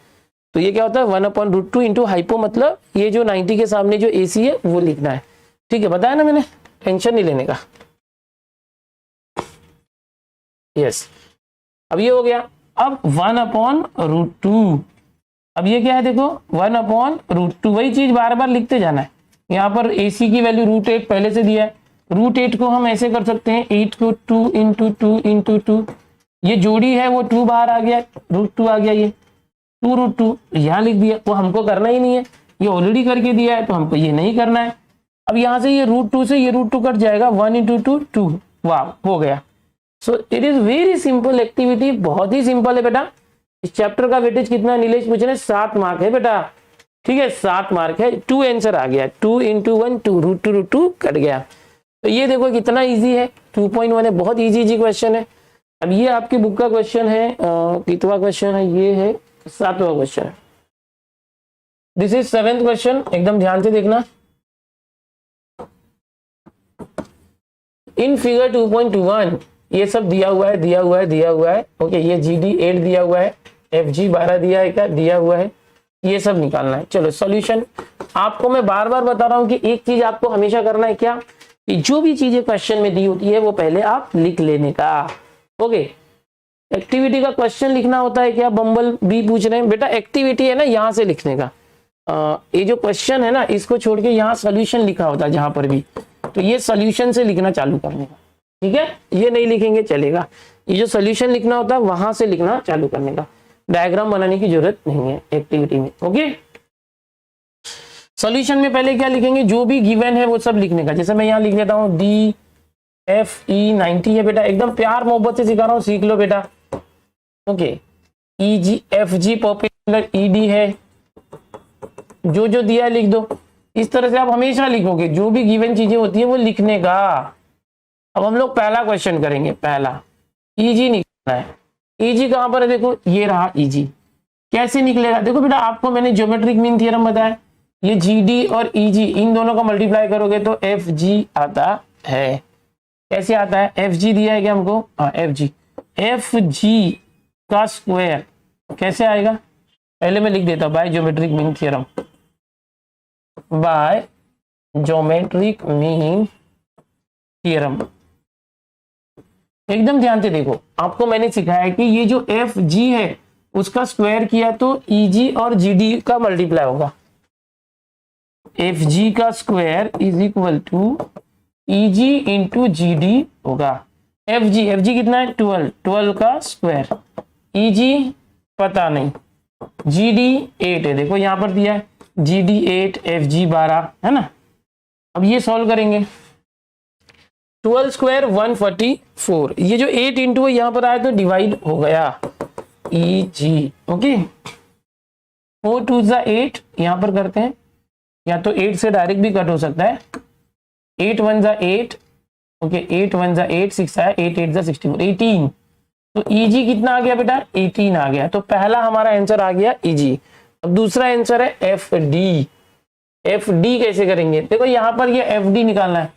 तो ये क्या होता है 1/√2 इंटू हाइपो, मतलब ये जो 90 के सामने जो AC है वो लिखना है, ठीक है, बताया ना मैंने, टेंशन नहीं लेने का, यस। अब ये हो गया, अब 1/√2, अब ये क्या है देखो 1/√2, वही चीज बार बार लिखते जाना है, यहाँ पर AC की वैल्यू √8 पहले से दिया है, √8 को हम ऐसे कर सकते हैं 8 को 2 इंटू 2 इंटू 2, ये जोड़ी है वो 2 बाहर आ गया, √2 आ गया, ये 2√2 यहाँ लिख दिया, वो हमको करना ही नहीं है, ये ऑलरेडी करके दिया है तो हमको ये नहीं करना है। अब यहाँ से ये √2 से ये √2 कट जाएगा, 1 इंटू 2 2, वाह हो गया। So it is very simple activity, बहुत ही सिंपल है बेटा। इस चैप्टर का वेटेज कितना नीलेश पूछ रहे, 7 मार्क है बेटा, ठीक है 7 मार्क है, 2 आंसर आ गया, 2 इंटू 1 2, √2 कट गया। तो ये देखो कितना इजी है, 2.1 है, बहुत इजी क्वेश्चन है। अब ये आपकी बुक का क्वेश्चन है, कितवा क्वेश्चन है, ये है 7वां question, this is 7th question, एकदम ध्यान से देखना। इन फिगर 2.1 ये सब दिया हुआ है, ओके, ये GD 8 दिया हुआ है, FG 12 दिया है, क्या दिया हुआ है, ये सब निकालना है। चलो सॉल्यूशन, आपको मैं बार बार बता रहा हूं कि एक चीज आपको हमेशा करना है, क्या, कि जो भी चीजें क्वेश्चन में दी होती है वो पहले आप लिख लेने का, ओके। एक्टिविटी का क्वेश्चन लिखना होता है क्या, बम्बल भी पूछ रहे हैं बेटा, एक्टिविटी है ना यहाँ से लिखने का, ये जो क्वेश्चन है ना इसको छोड़ के यहाँ सोल्यूशन लिखा होता है जहां पर भी, तो ये सोल्यूशन से लिखना चालू करने का, ठीक है, ये नहीं लिखेंगे चलेगा, ये जो सोल्यूशन लिखना होता है वहां से लिखना चालू करने का, डायग्राम बनाने की जरूरत नहीं है एक्टिविटी में, ओके। सोल्यूशन में पहले क्या लिखेंगे, जो भी गिवन है वो सब लिखने का, जैसे मैं यहाँ लिख लेता हूँ DFE 90 है बेटा, एकदम प्यार मोहब्बत से सिखा रहा हूँ, सीख लो बेटा, okay. EG FG popular ED है, जो जो दिया है लिख दो, इस तरह से आप हमेशा लिखोगे, जो भी गिवन चीजें होती है वो लिखने का। अब हम लोग पहला क्वेश्चन करेंगे, पहला EG निकलना है, EG कहां पर है, देखो ये रहा EG, कैसे निकलेगा, देखो बेटा आपको मैंने ज्योमेट्रिक मीन थ्योरम बताया, ये GD और EG इन दोनों का मल्टीप्लाई करोगे तो FG आता है, कैसे आता है, FG दिया है क्या हमको, हाँ FG का स्क्वायर कैसे आएगा, पहले मैं लिख देता हूं by geometric mean theorem, by geometric mean theorem. एकदम ध्यान से देखो, आपको मैंने सिखाया है कि ये जो FG है उसका स्क्वायर किया तो EG और GD का मल्टीप्लाई होगा, FG का square is equal to EG into GD होगा, FG कितना है 12 का स्क्वायर, EG पता नहीं, GD 8 है, देखो यहां पर दिया है GD 8 FG 12 है ना। अब ये सॉल्व करेंगे, 12 स्क्वायर 144, ये जो 8 इंटू है यहां पर आया तो डिवाइड हो गया EG, ओके। 4 2 8 यहां पर करते हैं, या तो 8 से डायरेक्ट भी कट हो सकता है, 8 1 8, ओके 8 1 8 6 आया, 8 8 64 18, तो EG कितना आ गया बेटा 18 आ गया, तो पहला हमारा आंसर आ गया EG। अब दूसरा आंसर है FD कैसे करेंगे, देखो यहां पर ये FD निकालना है,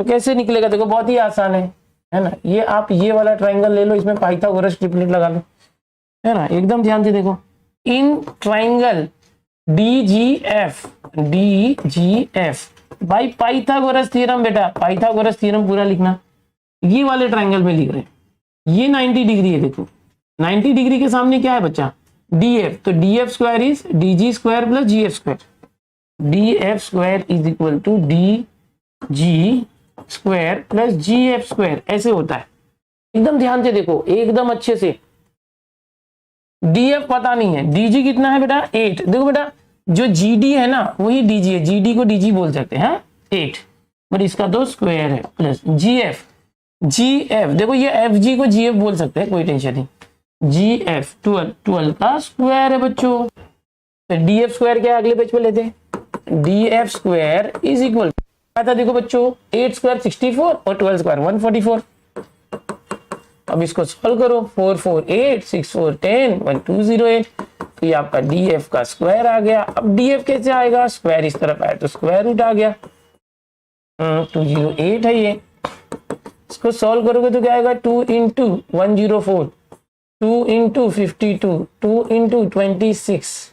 तो कैसे निकलेगा, देखो बहुत ही आसान है ना। ये आप ये वाला ट्राइंगल ले लो, इसमें पाइथागोरस ट्रिपलेट लगा लो, है ना। एकदम ध्यान से देखो, in triangle DGF by Pythagoras theorem, बेटा पाइथागोरस थ्योरम पूरा लिखना। ये वाले ट्राइंगल में लिख रहे हैं, ये 90 डिग्री है, देखो 90 डिग्री के सामने क्या है बच्चा, DF, तो DF square is DG square plus GF square, DF square is equal to DG square plus GF square, ऐसे होता है। एकदम ध्यान से देखो, एकदम अच्छे से। DF पता नहीं है, DG कितना है बेटा 8, देखो बेटा जो GD है ना वही DG है, GD को DG बोल सकते हैं 8, बट इसका तो स्क्वायर है, प्लस GF देखो ये FG को GF बोल सकते हैं, कोई टेंशन नहीं। GF 12 का स्क्वायर है बच्चों, तो DF स्क्वायर क्या है अगले पेज पे लेते हैं, DF स्क्वायर इज इक्वल था, देखो बच्चों 8 स्क्वायर 64 और 12 स्क्वायर 144। अब इसको सॉल्व करो, 4 4 8 6 4 10 1 2 0 8, तो ये आपका DF का स्क्वायर आ गया। अब DF कैसे आएगा, स्क्वायर इस तरफ आया तो स्क्वायर रूट आ गया, 208 है ये। इसको सॉल्व करोगे तो क्या आएगा, 2 इंटू 104, 2 इंटू 52, 2 इंटू 26,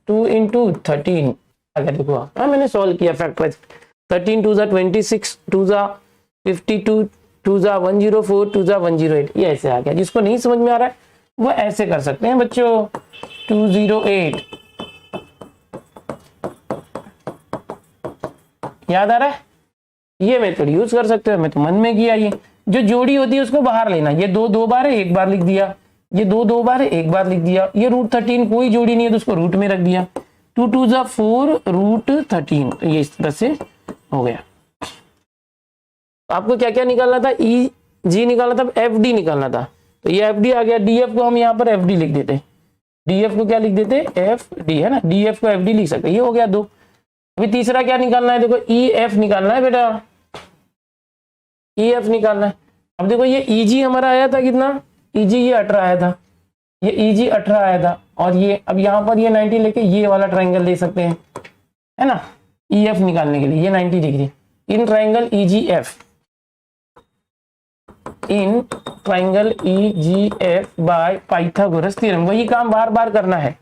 2 इंटू 13, अगर देखो हाँ मैंने सॉल्व किया फैक्टराइज, 13 2 26, 2 52, 2 104, 2 108, ये ऐसे आ गया। जिसको नहीं समझ में आ रहा है वो ऐसे कर सकते हैं बच्चों, 208, याद आ रहा है, ये मेथड यूज कर सकते हो, मैं तो मन में किया। ये जो जोड़ी होती है उसको बाहर लेना, ये 2 2 बार है, एक बार लिख दिया, ये 2 2 बार है, एक बार लिख दिया, ये रूट 13 कोई जोड़ी नहीं है तो उसको रूट में रख दिया, 2 2 4 रूट 13, तो ये इस तरह से हो गया। आपको क्या क्या निकालना था, EG निकालना था, FD निकालना था, तो ये FD आ गया। DF को हम यहाँ पर FD लिख देते, DF को क्या लिख देते, FD, है ना, DF को FD लिख सकते, ये हो गया 2। अभी तीसरा क्या निकालना है, देखो EF निकालना है बेटा, EF निकालना है। अब देखो ये EG हमारा आया था कितना, EG ये 18 आया था, ये EG 18 आया था, और ये अब यहाँ पर ये 90 लेके ये वाला ट्राइंगल ले सकते हैं, है ना, EF निकालने के लिए, ये 90 degree in triangle EGF, in triangle EGF bye Pythagoras theorem. वही काम बार बार करना है।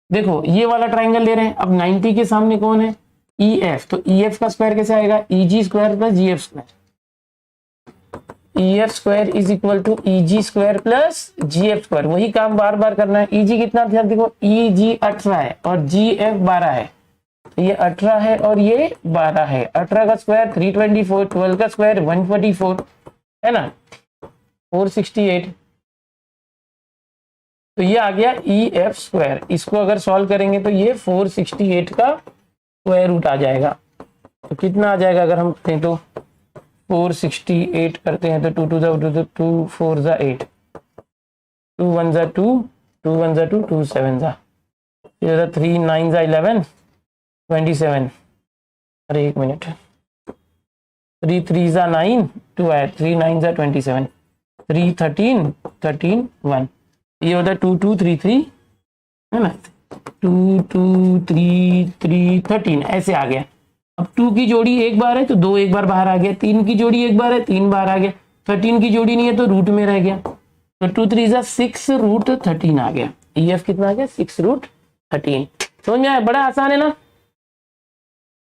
देखो ये वाला ट्राइंगल ले रहे हैं, अब 90 के सामने कौन है, EF, तो EF का स्क्वायर कैसे आएगा, EG square plus GF square, EF square is equal to EG square plus GF square. वही काम बार बार करना है। EG कितना था, देखो EG 18 है और GF 12 है, तो ये 18 है और ये 12 है, 18 का स्क्वायर 324, 12 का स्क्वायर 144, है ना, 468, तो ये आ गया EF स्क्वायर। इसको अगर सॉल्व करेंगे तो ये 468 का स्क्वायर रूट आ जाएगा, तो कितना आ जाएगा, अगर हम कहें तो 468 करते हैं तो 2 2 2 2 4 8, 2 1 2, 2 1 2, 2 7 3 9 11 27, अरे एक मिनट, 3 3 9, 2 आया, 3 9 27, 3 13 13 1, ये होता है 2 2 3 3, है ना, 2 2 3 3 13, ऐसे आ गया। अब 2 की जोड़ी एक बार है तो 2 एक बार बाहर आ गया, 3 की जोड़ी एक बार है 3 बार आ गया, 13 की जोड़ी नहीं है तो रूट में रह गया, तो 2 3 6 रूट 13 आ गया। EF कितना आ गया, 6 रूट 13। समझ में आया, बड़ा आसान है ना।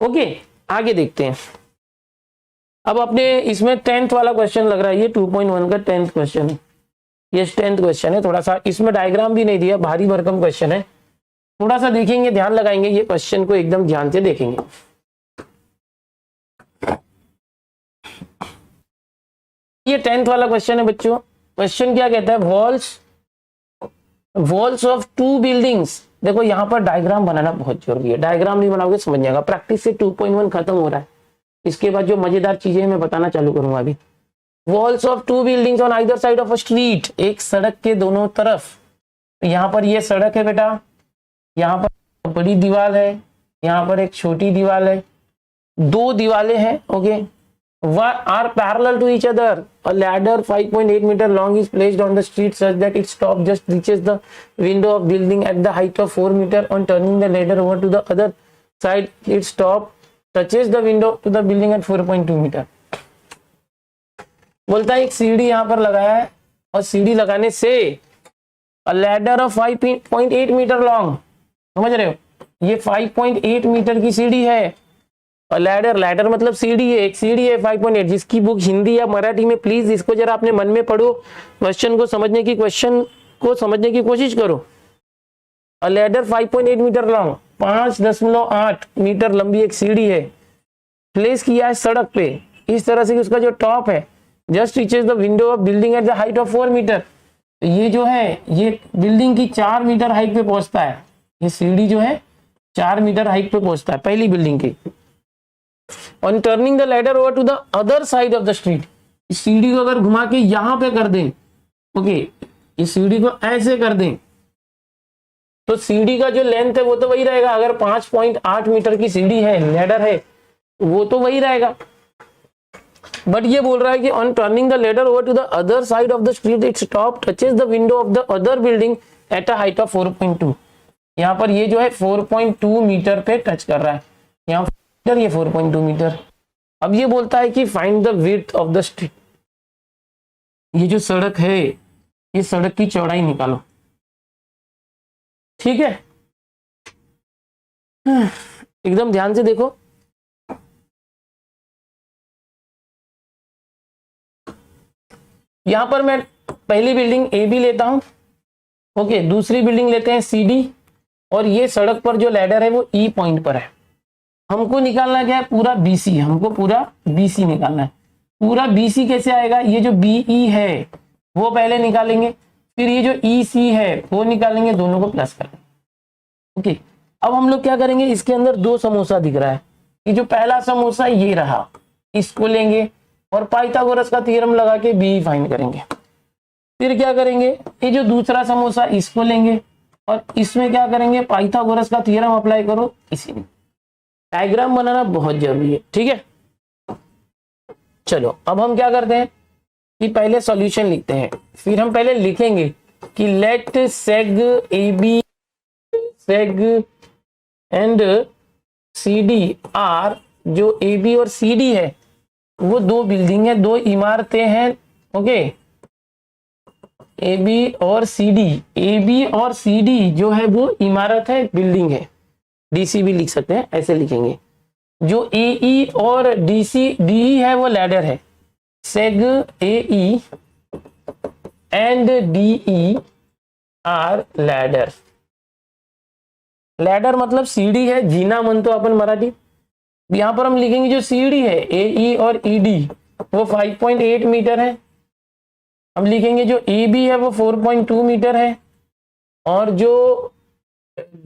ओके आगे देखते हैं। अब अपने इसमें 10th वाला क्वेश्चन लग रहा है, ये 2.1 का 10th क्वेश्चन है, ये 10th क्वेश्चन है। थोड़ा सा इसमें डायग्राम भी नहीं दिया, भारी भरकम क्वेश्चन है, थोड़ा सा देखेंगे, ध्यान लगाएंगे, ये क्वेश्चन को एकदम ध्यान से देखेंगे। ये 10th वाला क्वेश्चन है बच्चों। क्वेश्चन क्या कहता है, वॉल्स ऑफ 2 बिल्डिंग्स। देखो यहाँ पर डायग्राम बनाना बहुत जरूरी है, डायग्राम नहीं बनाओगे समझ नहीं आएगा। प्रैक्टिस से 2.1 खत्म हो रहा है, इसके बाद जो मजेदार चीजें मैं बताना चालू करूंगा अभी। Walls of 2 buildings on either side of a street, एक सड़क के दोनों तरफ। यहाँ पर ये सड़क है बेटा, यहाँ पर बड़ी दीवार है, यहाँ पर एक छोटी दीवार है, 2 दीवारें हैं, okay, are parallel to each other. A ladder 5.8 meter long is placed on the street such that its top just reaches the window of building at the height of 4 meter. On turning the ladder over to the other side, its top touches the window to the building at 4.2 metre. बोलता है एक सीढ़ी यहां पर लगाया है और सीढ़ी लगाने से a ladder of 5.8 metre long, समझ रहे हो, ये 5.8 मीटर की सीढ़ी है। और लैडर, लैडर मतलब सीढ़ी है, एक सीढ़ी है 5.8। जिसकी बुक हिंदी या मराठी में, प्लीज इसको जरा अपने मन में पढ़ो, क्वेश्चन को समझने की कोशिश करो। A ladder 5.8 metre long, 5.8 metre लंबी एक सीढ़ी है, प्लेस किया है सड़क पे इस तरह से कि उसका जो टॉप है just reaches the window of building at the height of 4 metre. ये जो है ये बिल्डिंग की 4 मीटर हाइट पे पहुंचता है। ये सीढ़ी जो है 4 मीटर हाइट पे पहुंचता है पहली बिल्डिंग की। On turning the ladder over to the other side of the street, इस सीढ़ी को अगर घुमा के यहां पे कर दें, ओके, इस सीढ़ी को ऐसे कर दें तो सीढ़ी का जो लेंथ है वो तो वही रहेगा। अगर 5.8 मीटर की सीढ़ी है, लैडर है, वो तो वही रहेगा। बट ये बोल रहा है कि on turning the ladder over to the other side of the street its top touches the window of the other building at a height of 4.2। यहाँ पर ये जो है 4.2 मीटर पे टच कर रहा है, यहाँ मीटर, ये 4.2 मीटर। अब ये बोलता है कि find the width of the street, ये जो सड़क है ये सड़क की चौड़ाई निकालो, ठीक है। एकदम ध्यान से देखो, यहां पर मैं पहली बिल्डिंग ए बी लेता हूं, ओके, दूसरी बिल्डिंग लेते हैं सी डी, और ये सड़क पर जो लैडर है वो ई पॉइंट पर है। हमको निकालना क्या है, पूरा बीसी, हमको पूरा बीसी निकालना है। पूरा बीसी कैसे आएगा, ये जो बीई है वो पहले निकालेंगे, फिर ये जो ई सी है वो निकालेंगे, दोनों को प्लस करेंगे, ओके। अब हम लोग क्या करेंगे, इसके अंदर 2 समोसा दिख रहा है, ये जो पहला समोसा ये रहा, इसको लेंगे और पाइथागोरस का थ्योरम लगा के बी फाइंड करेंगे। फिर क्या करेंगे, ये जो दूसरा समोसा इसको लेंगे और इसमें क्या करेंगे, पाइथागोरस का थ्योरम अप्लाई करो इसी में। डायग्राम बनाना बहुत जरूरी है, ठीक है। चलो अब हम क्या करते हैं कि पहले सॉल्यूशन लिखते हैं, फिर हम पहले लिखेंगे कि let seg A B seg and C D are, जो ए बी और सी डी है वो 2 बिल्डिंग है, 2 इमारतें हैं, ओके। ए बी और सी डी, ए बी और सी डी जो है वो इमारत है, बिल्डिंग है, डीसी भी लिख सकते हैं, ऐसे लिखेंगे। जो ए ई और डीसी डी है वो लैडर है, सेग ए E and D E R ladder. Ladder मतलब सीढ़ी है, जीना मन तो अपन मराठी। यहां पर हम लिखेंगे जो सीढ़ी है ए ई और ई डी वो 5.8 मीटर है। हम लिखेंगे जो ए बी है वो 4.2 मीटर है और जो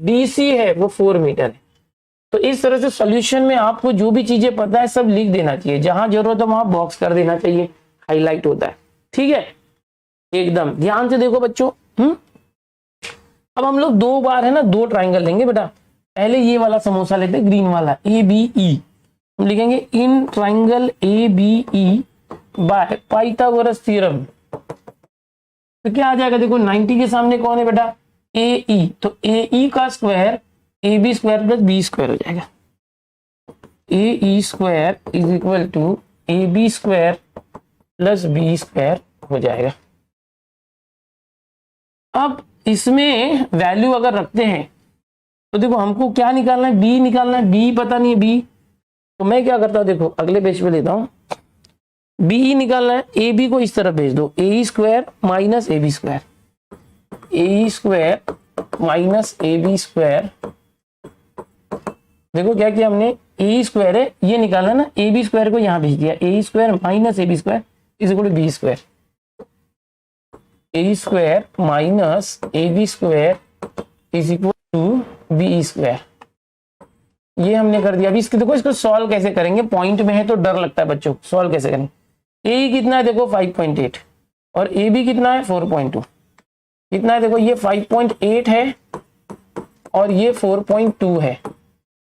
डीसी है वो 4 मीटर है। तो इस तरह से सॉल्यूशन में आपको जो भी चीजें पता है सब लिख देना चाहिए, जहां जरूरत है वहां बॉक्स कर देना चाहिए, हाईलाइट होता है, ठीक है। एकदम ध्यान से देखो बच्चों। अब हम लोग 2 बार है ना 2 ट्राइंगल लेंगे बेटा। पहले ये वाला समोसा लेते हैं, ग्रीन वाला, ए बी ई। हम लिखेंगे in triangle A B E by Pythagoras theorem. तो क्या आ जाएगा, देखो 90 के सामने कौन है बेटा, ए ई, तो ए ई का square A B square plus B square हो जाएगा। A E square is equal to A B square plus B square हो जाएगा। अब इसमें वैल्यू अगर रखते हैं तो देखो हमको क्या निकालना है, बी निकालना है। बी पता नहीं है बी, तो मैं क्या करता हूं, देखो अगले पेज पे लेता हूं, बी निकालना है। ए बी को इस तरफ भेज दो, A square minus A B square, A square minus A B square. देखो क्या किया हमने, ए स्क्वायर है ये निकालना ना, ए बी स्क्वायर को यहां भेज दिया, A square minus A B square is equal to B square, A square minus A B square is equal to B square. ये हमने कर दिया। अभी इसके देखो इसको सॉल्व कैसे करेंगे, पॉइंट में है तो डर लगता है बच्चों, सॉल्व कैसे करेंगे। ए कितना है देखो 5.8 और ए बी कितना है 4.2, कितना है देखो ये 5.8 है और ये 4.2 है।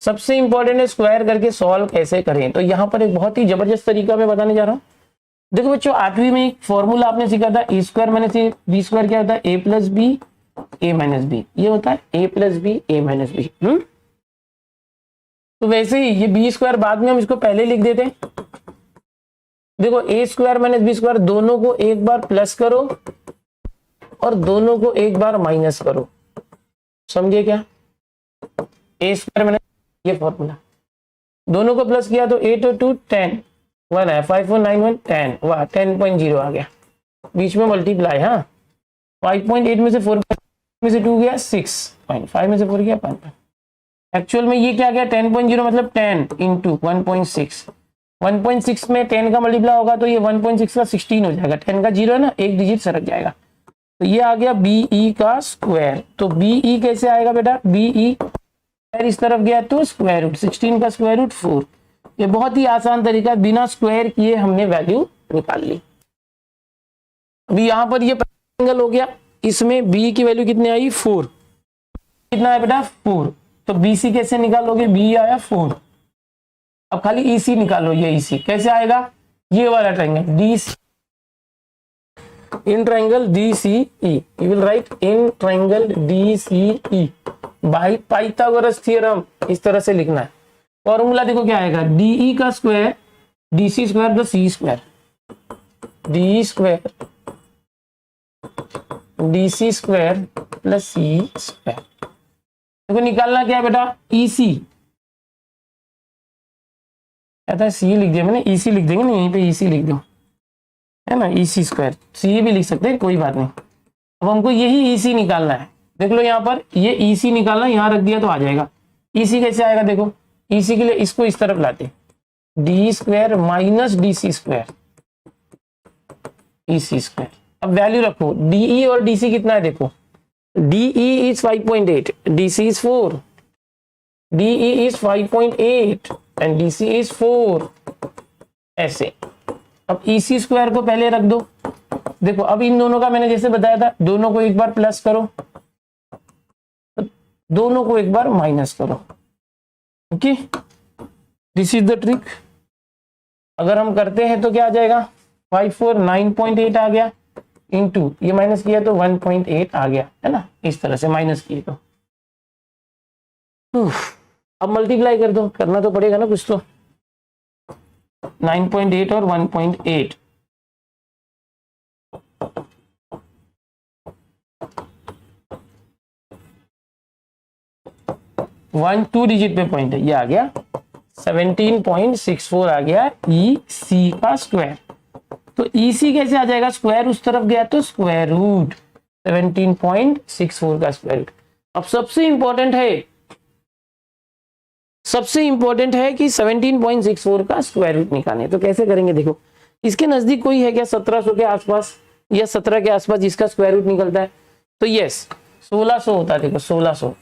सबसे इंपॉर्टेंट है स्क्वायर करके सॉल्व कैसे करें। तो यहाँ पर एक बहुत ही जबरदस्त तरीका मैं बताने जा रहा हूँ। देखो बच्चों 8वीं में एक फॉर्मूला आपने सीखा था, ए स्क्वायर माइनस बी स्क्वायर क्या होता है, ए प्लस बी ए माइनस बी, ये होता है ए प्लस बी ए माइनस बी। तो वैसे ही ये बी स्क्वायर बाद में हम इसको पहले लिख देते हैं। देखो ए स्क्वायर माइनस बी स्क्वायर दोनों को एक बार प्लस करो और दोनों को एक बार माइनस करो, समझे क्या? ए स्क्वायर माइनस ये फॉर्मूला, दोनों को प्लस किया तो 8 और 2 10, 1 है 5 4 9 1 10, वाह 10.0 आ गया, बीच में मल्टीप्लाई। हाँ 5.8 में से 4 में से 2 गया 6.5 में से 4 गया 5। एक्चुअल में ये क्या गया 10.0 मतलब 10 इंटू 1.6, 1.6 में 10 का मल्टीप्लाई होगा तो ये 1.6 का 16 हो जाएगा, 10 का 0 है ना, एक डिजिट सरक जाएगा, तो ये आ गया बीई का स्क्वायर। तो बीई कैसे आएगा बेटा, बीई इस तरफ गया तो स्क्वायर रूट 16 का स्क्वायर रूट 4। ये बहुत ही आसान तरीका, बिना स्क्वायर किए हमने वैल्यू निकाल ली। अभी यहां पर ये एंगल हो गया, इसमें बी की वैल्यू कितनी आई 4, कितना है बेटा 4, तो बीसी कैसे निकालोगे, बी आया 4। अब खाली ईसी निकालो, ये ईसी कैसे आएगा, ये वाला triangle D in triangle DCE, you will write in triangle DCE bye Pythagoras theorem, इस तरह से लिखना है। फॉर्मूला देखो क्या आएगा, DE का square DC square plus C square, DE square DC square plus C square. देखो निकालना क्या है बेटा, EC कहता है C लिख दिया मैंने, EC लिख देंगे ना, यहीं पे EC लिख दो, है ना, EC स्क्वायर, C भी लिख सकते हैं कोई बात नहीं। अब हमको यही EC निकालना है, देख लो यहाँ पर ये EC निकालना, यहाँ रख दिया तो आ जाएगा। EC कैसे आएगा, देखो EC के लिए इसको इस तरफ लाते, D square minus DC square EC square. अब वैल्यू रखो, DE और DC कितना है, देखो DE is 5.8, DC is 4, DE is 5.8 and DC is 4, ऐसे। अब EC स्क्वायर को पहले रख दो, देखो अब इन दोनों का मैंने जैसे बताया था, दोनों को एक बार प्लस करो, दोनों को एक बार माइनस करो, okay, this is the trick. अगर हम करते हैं तो क्या आ जाएगा, 5 4 9.8 आ गया, इंटू ये माइनस किया तो 1.8 आ गया, है ना, इस तरह से माइनस किए तो। अब मल्टीप्लाई कर दो, करना तो पड़ेगा ना कुछ तो, 9.8 और 1.8, वन 2 डिजिट पे पॉइंट है, ये आ गया 17.64 आ गया EC का स्क्वायर। तो EC कैसे आ जाएगा, स्क्वायर उस तरफ गया तो स्क्वायर रूट 17.64 का स्क्वायर रूट। अब सबसे इंपॉर्टेंट है कि 17.64 का स्क्वायर रूट निकालने, तो कैसे करेंगे, देखो इसके नजदीक कोई है क्या 1700 के आसपास या 17 के आसपास जिसका स्क्वायर रूट निकलता है, तो यस 1600 होता है। देखो 1600,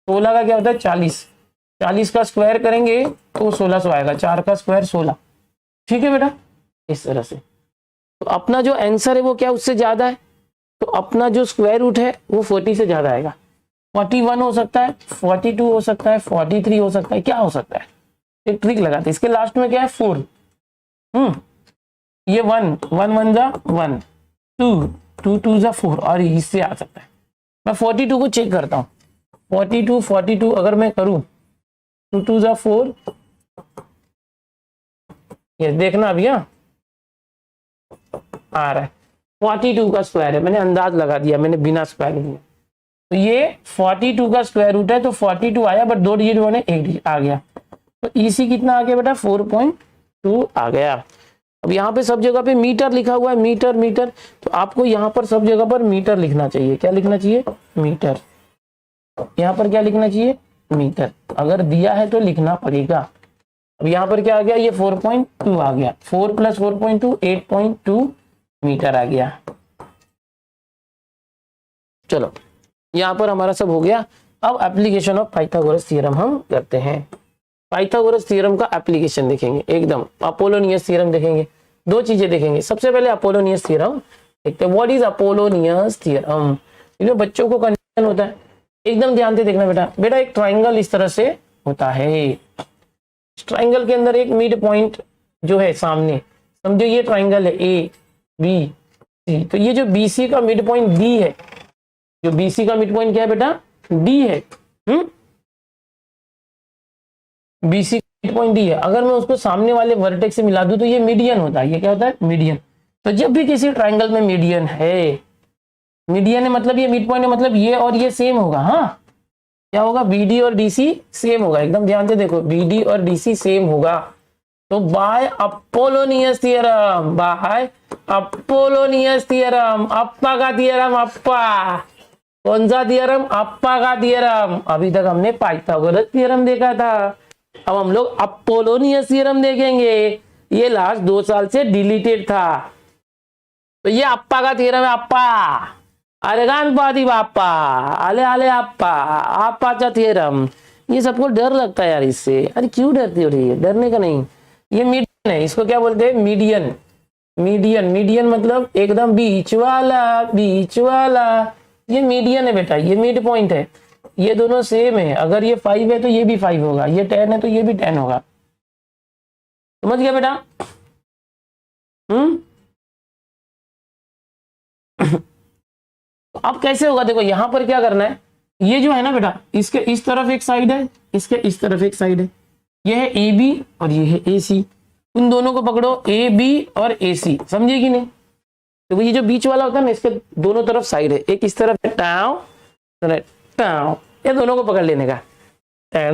16 का क्या होता है 40, 40 का स्क्वायर करेंगे तो 1600 आएगा, 4 का स्क्वायर 16, ठीक है बेटा, इस तरह से। तो अपना जो आंसर है वो क्या उससे ज्यादा है, तो अपना जो स्क्वायर रूट है वो 40 से ज्यादा आएगा, 41 हो सकता है, 42 हो सकता है, 43 हो सकता है, क्या हो सकता है, एक ट्रिक लगाते, इसके लास्ट में क्या है 4, ये 1 1 1 जा 1, 2 2 2 जा 4, और इससे आ सकता है। मैं 42 को चेक करता हूँ, 42 अगर मैं करूं 2 2 जा 4, ये देखना अभी आ रहा है 42 का स्क्वायर है, मैंने अंदाज लगा दिया, मैंने बिना स्क्वायर लिए, तो ये 42 का स्क्वायर रूट है, तो 42 आया, बट 2 डिजिट होने 1 डिजिट आ गया, तो EC कितना आ गया बेटा 4.2 आ गया। अब यहाँ पे सब जगह पे मीटर लिखा हुआ है, मीटर, तो आपको यहाँ पर सब जगह पर मीटर लिखना चाहिए, क्या लिखना चाहिए, मीटर, यहाँ पर क्या लिखना चाहिए, मीटर, अगर दिया है तो लिखना पड़ेगा। अब यहाँ पर क्या आ गया, ये 4.2 आ गया, 4 + 4.2 8.2 मीटर आ गया। चलो यहाँ पर हमारा सब हो गया। अब एप्लीकेशन ऑफ पाइथागोरस थ्योरम हम करते हैं। पाइथागोरस थ्योरम का एप्लीकेशन देखेंगे, एकदम अपोलोनियस थ्योरम देखेंगे, दो चीजें देखेंगे। सबसे पहले अपोलोनियस थ्योरम देखते हैं, व्हाट इज अपोलोनियस थ्योरम। बच्चों को कंफ्यूजन होता है, एकदम ध्यान से देखना बेटा। एक ट्राइंगल इस तरह से होता है, इस ट्राइंगल के अंदर एक मिड पॉइंट जो है सामने, समझो ये ट्राइंगल है ABC, तो ये जो BC का मिड पॉइंट D है, जो BC का मिड पॉइंट क्या है बेटा, D है। BC मिड पॉइंट डी है, अगर मैं उसको सामने वाले वर्टेक्स से मिला दूं तो ये मीडियन होता है। ये क्या होता है? मीडियन। तो जब भी किसी ट्राइंगल में मीडियन है मतलब ये मिड पॉइंट है, मतलब ये और ये सेम होगा। हाँ, क्या होगा? BD और DC सेम होगा। एकदम ध्यान से देखो, BD और DC सेम होगा। तो by Apollonius theorem, by Apollonius theorem, अप्पा का थियरम, अप्पा। कौन सा थियरम? अप्पा का थियरम। अभी तक हमने पाइथागोरस थियरम देखा था, अब हम लोग अपोलोनियस थियरम देखेंगे। ये लास्ट 2 साल से डिलीटेड था। तो ये अप्पा का थियरम है। अप्पा अरेगान पादी बाप्पा, आले आले अप्पा, अप्पाचा थियरम। ये सबको डर लगता है यार इससे। अरे क्यों डरती हो रही है? डरने का नहीं। ये मीडियन है, इसको क्या बोलते हैं? मीडियन। मीडियन, मीडियन मतलब एकदम बीच वाला, बीच वाला। ये मीडियन है बेटा, ये मिड पॉइंट है। ये दोनों सेम है, अगर ये 5 है तो ये भी 5 होगा, ये 10 है तो ये भी 10 होगा। समझ गया बेटा? अब कैसे होगा? देखो यहां पर क्या करना है, ये जो है ना बेटा, इसके इस तरफ एक साइड है, इसके इस तरफ एक साइड है। ये है AB और ये है AC। उन दोनों को पकड़ो, AB और AC। समझे कि नहीं? तो ये जो बीच वाला होता है ना, इसके दोनों तरफ साइड है, एक इस तरफ है टाव, टाव। ये दोनों को पकड़ लेने का, इन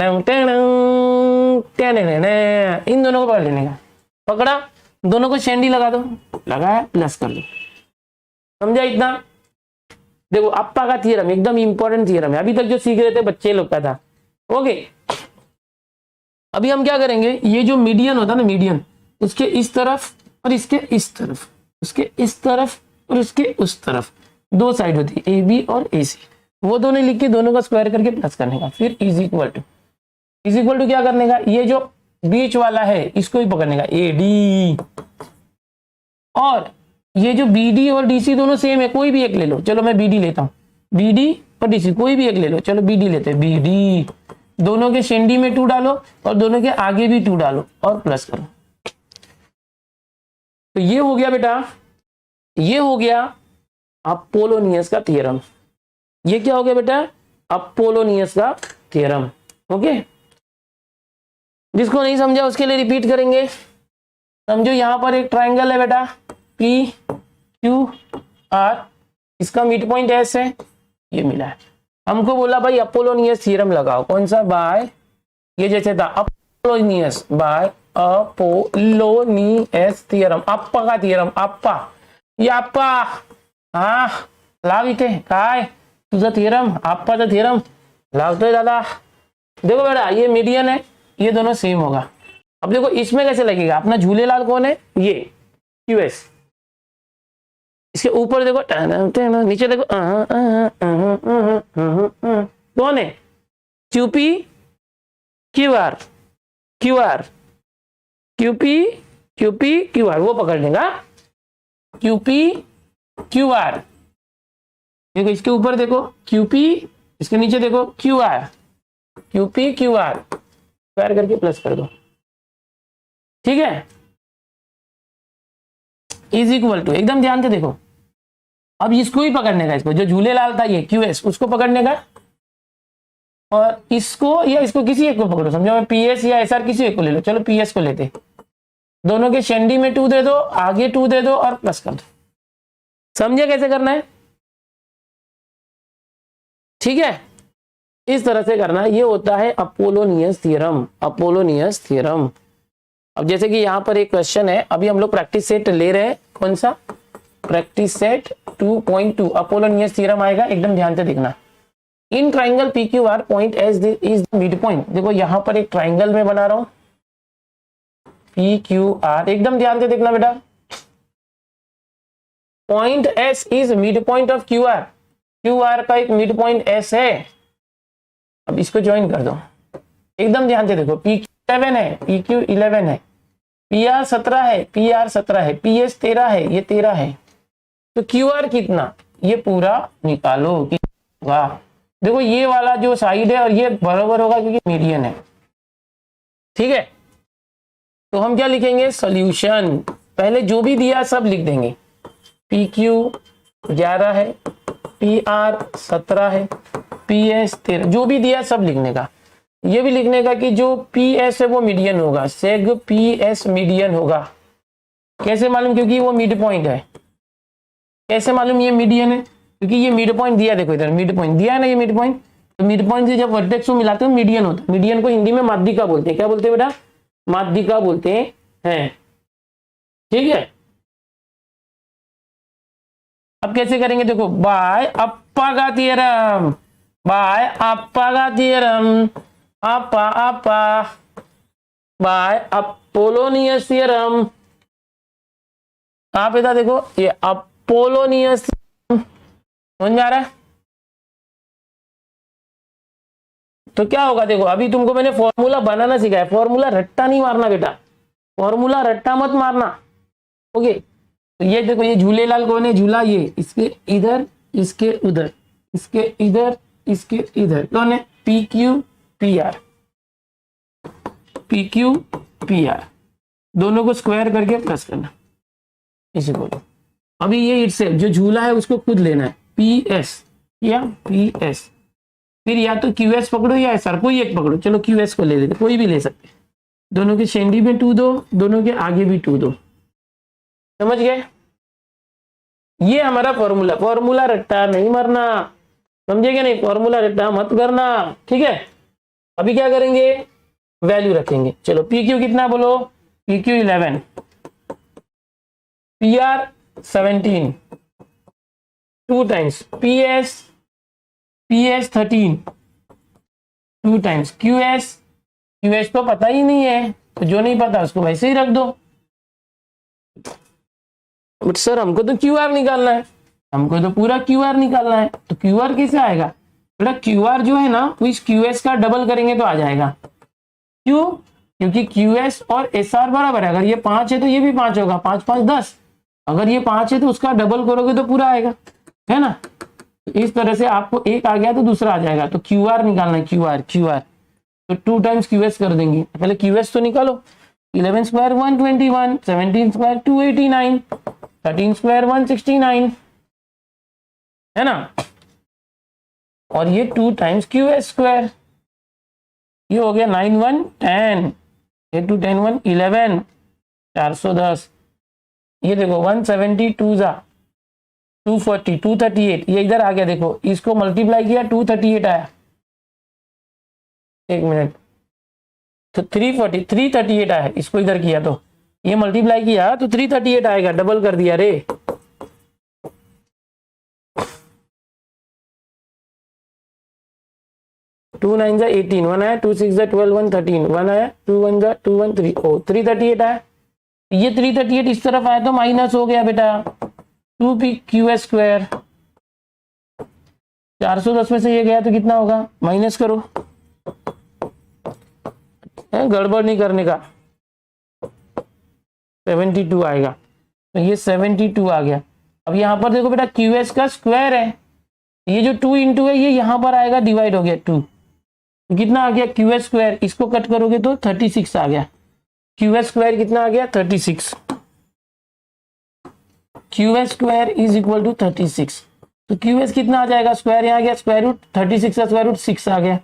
दोनों को पकड़ लेने का। पकड़ा, दोनों को शेंडी लगा दो, लगाया, प्लस कर दो। समझा इतना? देखो अप्पा का थियरम एकदम इंपॉर्टेंट थियरम है, अभी तक जो सीख रहे थे बच्चे लोग का था। ओके, अभी हम क्या करेंगे, ये जो मीडियन होता है ना, मीडियन, उसके इस तरफ और इसके इस तरफ, उसके इस तरफ और उसके उस तरफ, 2 साइड होती है, AB और AC। वो दोनों लिख के दोनों का स्क्वायर करके प्लस करने का, फिर इज इक्वल टू क्या करने का, ये जो बीच वाला है इसको ही पकड़ने का, AD। और ये जो BD और DC दोनों सेम है, कोई भी एक ले लो। चलो मैं BD लेता हूँ, BD और DC कोई भी एक ले लो। चलो BD लेते हैं, BD। दोनों के शेंडी में 2 डालो और दोनों के आगे भी 2 डालो और प्लस करो। तो ये हो गया बेटा, ये हो गया अपोलोनियस का थियरम। ये क्या हो गया बेटा? अपोलोनियस का थियरम। ओके, जिसको नहीं समझा उसके लिए रिपीट करेंगे। समझो यहां पर एक ट्राइंगल है बेटा, PQR, इसका मिड पॉइंट S है, ये मिला है। हमको बोला भाई अपोलोनियस थ्योरम लगाओ। कौन सा? बाय, ये जैसे था अपोलोनियस, बाय अपोलोनियस थ्योरम, अप्पा का थ्योरम। अप्पा, ये अप्पा, हाँ लाव इथे काय तुझा थ्योरम, अप्पाचा थ्योरम लावतोय दादा। देखो बेटा ये मीडियन है, ये दोनों सेम होगा। अब देखो इसमें कैसे लगेगा, अपना झूलेलाल कौन है? ये QS। इसके ऊपर देखो, नीचे देखो, कौन है? QP QR, QR QP QP QR, वो पकड़ लेगा QP QR। देखो इसके ऊपर देखो QP, इसके नीचे देखो QR, QP QR, स्क्वायर करके प्लस कर दो। ठीक है, इज इक्वल टू, एकदम ध्यान से देखो। अब इसको ही पकड़ने का, इसको जो झूलेलाल था ये QS, उसको पकड़ने का, और इसको या इसको किसी एक को पकड़ो। समझो PS या SR किसी एक को ले लो। चलो PS को लेते, दोनों के शेंडी में 2 दे दो, आगे 2 दे दो और प्लस कर दो। समझे कैसे करना है? ठीक है, इस तरह से करना है। ये होता है अपोलोनियस थ्योरम, अपोलोनियस थ्योरम। अब जैसे कि यहाँ पर एक क्वेश्चन है, अभी हम लोग प्रैक्टिस सेट ले रहे हैं। कौन सा? प्रैक्टिस सेट 2.2 अपोलोनियस थ्योरम आएगा, एकदम ध्यान से देखना। In triangle PQR point S is mid point. देखो यहाँ पर एक ट्राइंगल में बना रहा हूं PQR, एकदम ध्यान से देखना बेटा। Point S is mid point of QR, QR का एक मिड पॉइंट S है। अब इसको ज्वाइन कर दो, एकदम ध्यान से देखो। PQ11 है, PQ11 है, PR 17 है, PR 17 है, PS 13 है, ये 13 है। तो QR कितना, ये पूरा निकालो। वाह, देखो ये वाला जो साइड है और ये बराबर होगा क्योंकि मीडियन है। ठीक है, तो हम क्या लिखेंगे? सॉल्यूशन। पहले जो भी दिया सब लिख देंगे। PQ 11 है, PR 17 है, PS 13, जो भी दिया सब लिखने का। ये भी लिखने का कि जो पी एस है वो मीडियन होगा, सेग पी एस मीडियन होगा। कैसे मालूम? क्योंकि वो मिड पॉइंट है। कैसे मालूम ये मीडियन है? क्योंकि ये मिड पॉइंट दिया, देखो इधर मिड पॉइंट दिया है ना, ये मिड पॉइंट। तो मिड पॉइंट से जब वर्टेक्स को मिलाते हो मीडियन होता है। मीडियन को हिंदी में माध्यिका बोलते हैं। क्या बोलते हैं बेटा? माध्यिका बोलते हैं। ठीक है, अब कैसे करेंगे देखो, बाय अप्पा का थ्योरम, बाय अप्पा का थ्योरम, अप्पा अप्पा बाय अपोलोनियस थ्योरम। कहां पे था देखो, ये अपोलोनियस, समझ में आ रहा है? तो क्या होगा देखो, अभी तुमको मैंने फॉर्मूला बनाना सिखाया, फॉर्मूला रट्टा नहीं मारना बेटा, फॉर्मूला रट्टा मत मारना। ओके, तो ये देखो, ये झूलेलाल कौन है? झूला, ये इसके इधर, इसके उधर, इसके इधर, इसके इधर, कौन है? P Q P R, P Q P R, दोनों को स्क्वायर करके प्लस करना, इसे बोलो। अभी ये इटसेल्फ जो झूला है उसको खुद लेना है, पी एस या पी एस, फिर या तो क्यू एस पकड़ो या एस आर, कोई एक पकड़ो। चलो क्यू एस को ले लेते, कोई भी ले सकते। दोनों के शेंडी में 2 दो, दोनों के आगे भी 2 दो। समझ गए? ये हमारा फॉर्मूला, फॉर्मूला रट्टा नहीं मरना, समझे क्या? नहीं, फॉर्मूला रट्टा मत करना, ठीक है। अभी क्या करेंगे? वैल्यू रखेंगे। चलो पी क्यू कितना बोलो? P Q 11, P R 17, 2 times P S 13, 2 times Q S तो पता ही नहीं है, तो जो नहीं पता उसको वैसे ही रख दो। बट सर हमको तो क्यू आर निकालना है, हमको तो पूरा क्यू आर निकालना है। तो क्यू आर कैसे आएगा बेटा? क्यू आर जो है ना, वो इस क्यू एस का डबल करेंगे तो आ जाएगा। क्यों? क्योंकि क्यू एस और एस आर बराबर है। अगर ये 5 है तो ये भी 5 होगा, 5 5 10। अगर ये 5 है तो उसका डबल करोगे तो पूरा आएगा, है ना? इस तरह से आपको एक आ गया तो दूसरा आ जाएगा। तो क्यू आर निकालना है, क्यू आर तो 2 टाइम्स क्यू एस कर देंगे। पहले क्यू एस तो निकालो। 11 स्क्वायर 121, 17 स्क्वायर 289, 13 स्क्वायर 169, है ना? और ये 2 टाइम्स क्यू एस स्क्वायर, ये हो गया 9 1 10, 8 2 10 1 11, 410। ये देखो 172 जा 240, 238, ये इधर आ गया। देखो इसको मल्टीप्लाई किया 238 आया। एक मिनट, तो 340 338 आया, इसको इधर किया तो ये मल्टीप्लाई किया तो 338 आएगा, डबल कर दिया रे। टू 9 जा 18, 1 आया, 2 6 जा 12, 1 13, 1 आया, 2 1 जा 2 1 3, ओ 338 आया। ये 338 इस तरफ आया तो माइनस हो गया बेटा, 2 पी क्यू एस स्क्वायर। 410 में से ये गया तो कितना होगा? माइनस करो, गड़बड़ नहीं करने का। 72 आएगा, तो ये 72 आ गया। अब यहाँ पर देखो बेटा, क्यू एस का स्क्वायर है, ये जो 2 इंटू है ये यहाँ पर आएगा, डिवाइड हो गया 2, तो कितना आ गया? Q S square. इसको कट करोगे तो 36 आ गया। क्यू एस स्क्वायर कितना आ गया? 36। Q S square is equal to 36। तो क्यू एस कितना आ जाएगा? स्क्वायर यहाँ गया, स्क्वायर रूट 36 का स्क्वायर रूट 6 आ गया।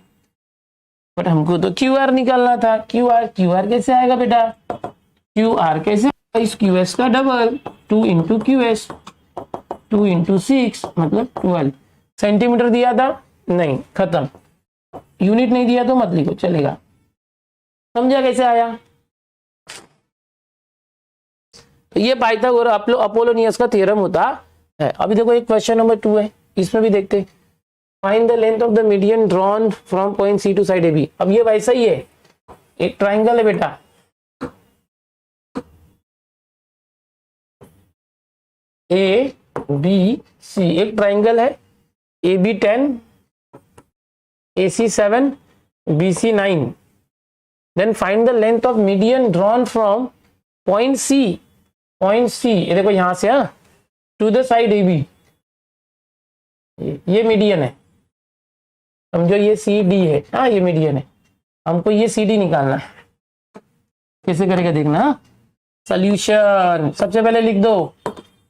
बट हमको तो क्यू आर निकालना था। क्यू आर कैसे आएगा बेटा? क्यू आर कैसे? इस क्यू एस का double, 2 into Q S, 2 into 6 मतलब 12। सेंटीमीटर दिया था? नहीं, खत्म। यूनिट नहीं दिया तो मत लिखो, चलेगा। समझा कैसे आया? तो ये पाइथागोरस अपोलोनियस का थ्योरम होता है। अभी देखो एक क्वेश्चन नंबर 2 है, इसमें भी देखते हैं। Find the length of the median drawn from point C to side A B. अब ये वैसा ही है, एक ट्राइंगल है बेटा, ए बी सी, एक ट्राइंगल है, A B 10, A C 7, B C 9। Then find the length of median drawn from point C, ये देखो यहां से to the side A B. ये मीडियन है, समझो ये सी डी है, ये मीडियन है। हमको ये सी डी निकालना है। कैसे करेगा देखना। सॉल्यूशन सबसे पहले लिख दो,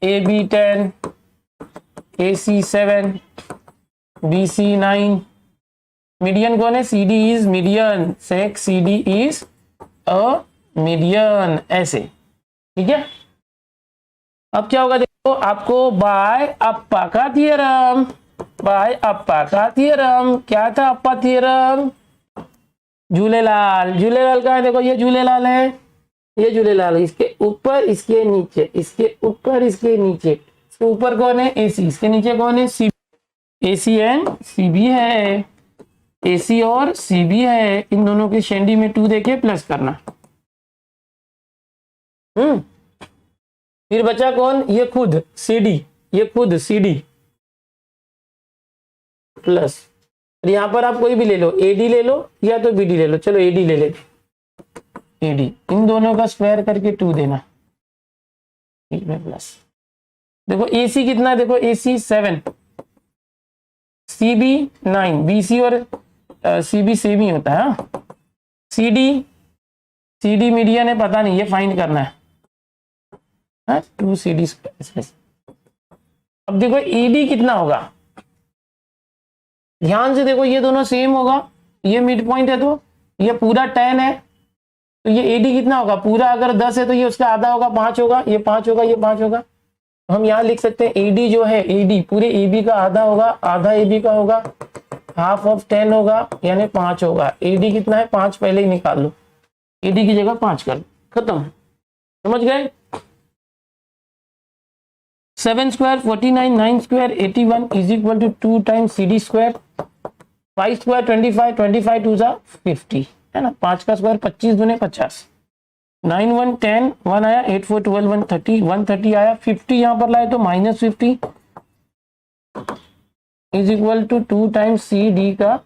A B 10, A C 7, B C 9, median कौन है? C D is median, seg C D is a median, ऐसे, ठीक है। अब क्या होगा देखो, आपको बाय अप्पा का थियरम, बाय अप्पा का थियरम, क्या था अप्पा थियरम? झूलेलाल, झूलेलाल का है, देखो ये झूलेलाल है, ये झूलेलाल, इसके ऊपर इसके नीचे, इसके ऊपर इसके नीचे, इसके ऊपर कौन है? एसी, इसके नीचे कौन है? सी, एसी एंड सीबी है, एसी और सीबी है, इन दोनों के शेंडी में 2 देके प्लस करना। फिर बचा कौन? ये खुद सीडी, ये खुद सीडी प्लस, यहां पर आप कोई भी ले लो, एडी ले लो या तो बीडी ले लो, चलो एडी ले लेते, एडी, इन दोनों का स्क्वायर करके 2 देना प्लस। देखो एसी कितना है? देखो एसी 7, सीबी 9, बीसी और सीबी सेम ही होता है। सीडी, सीडी मीडियन है, पता नहीं, ये फाइंड करना है, 2 सीडी स्क्वायर। अब देखो एडी कितना होगा, ध्यान से देखो, ये दोनों सेम होगा, ये मिड पॉइंट है तो ये पूरा 10 है, तो ये एडी कितना होगा? पूरा अगर 10 है तो ये उसका आधा होगा, 5 होगा, ये 5 होगा, ये 5 होगा। हम यहाँ लिख सकते हैं एडी जो है, एडी पूरे एबी का आधा होगा, आधा एबी का होगा, हाफ ऑफ 10 होगा, यानी 5 होगा। एडी कितना है? 5 पहले ही निकाल लो, एडी की जगह 5 कर लो, खत्म, समझ गए। 7 square 49, 9 square 81 is equal to 2 times C D square, 5 square 25, 25 two जा 50 है ना, 5 का स्क्वायर 25 दूने 50, 9 1 10, 1 आया, 8 4 12 130, 130 आया, 50 यहाँ पर लाए तो -50 is equal to 2 times C D का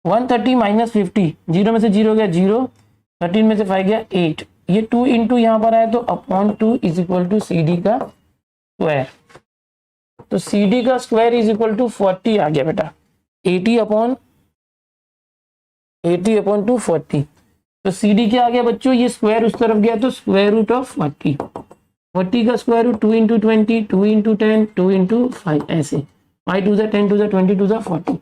130 -50, 0 में से 0 गया 0, 13 में से 5 गया 8, ये 2 इंटू यहाँ पर आया तो upon 2 is equal to C D का स्क्वायर, तो सी डी का स्क्वायर इज इक्वल टू 40 आ गया बेटा, 80 अपॉन 2 40, तो सी डी क्या आ गया बच्चों? ये स्क्वायर उस तरफ गया तो स्क्वायर रूट ऑफ 40, 40 का square root 2 into 20, 2 into 10, 2 into 5, ऐसे 5 2 10 2 20 2 40,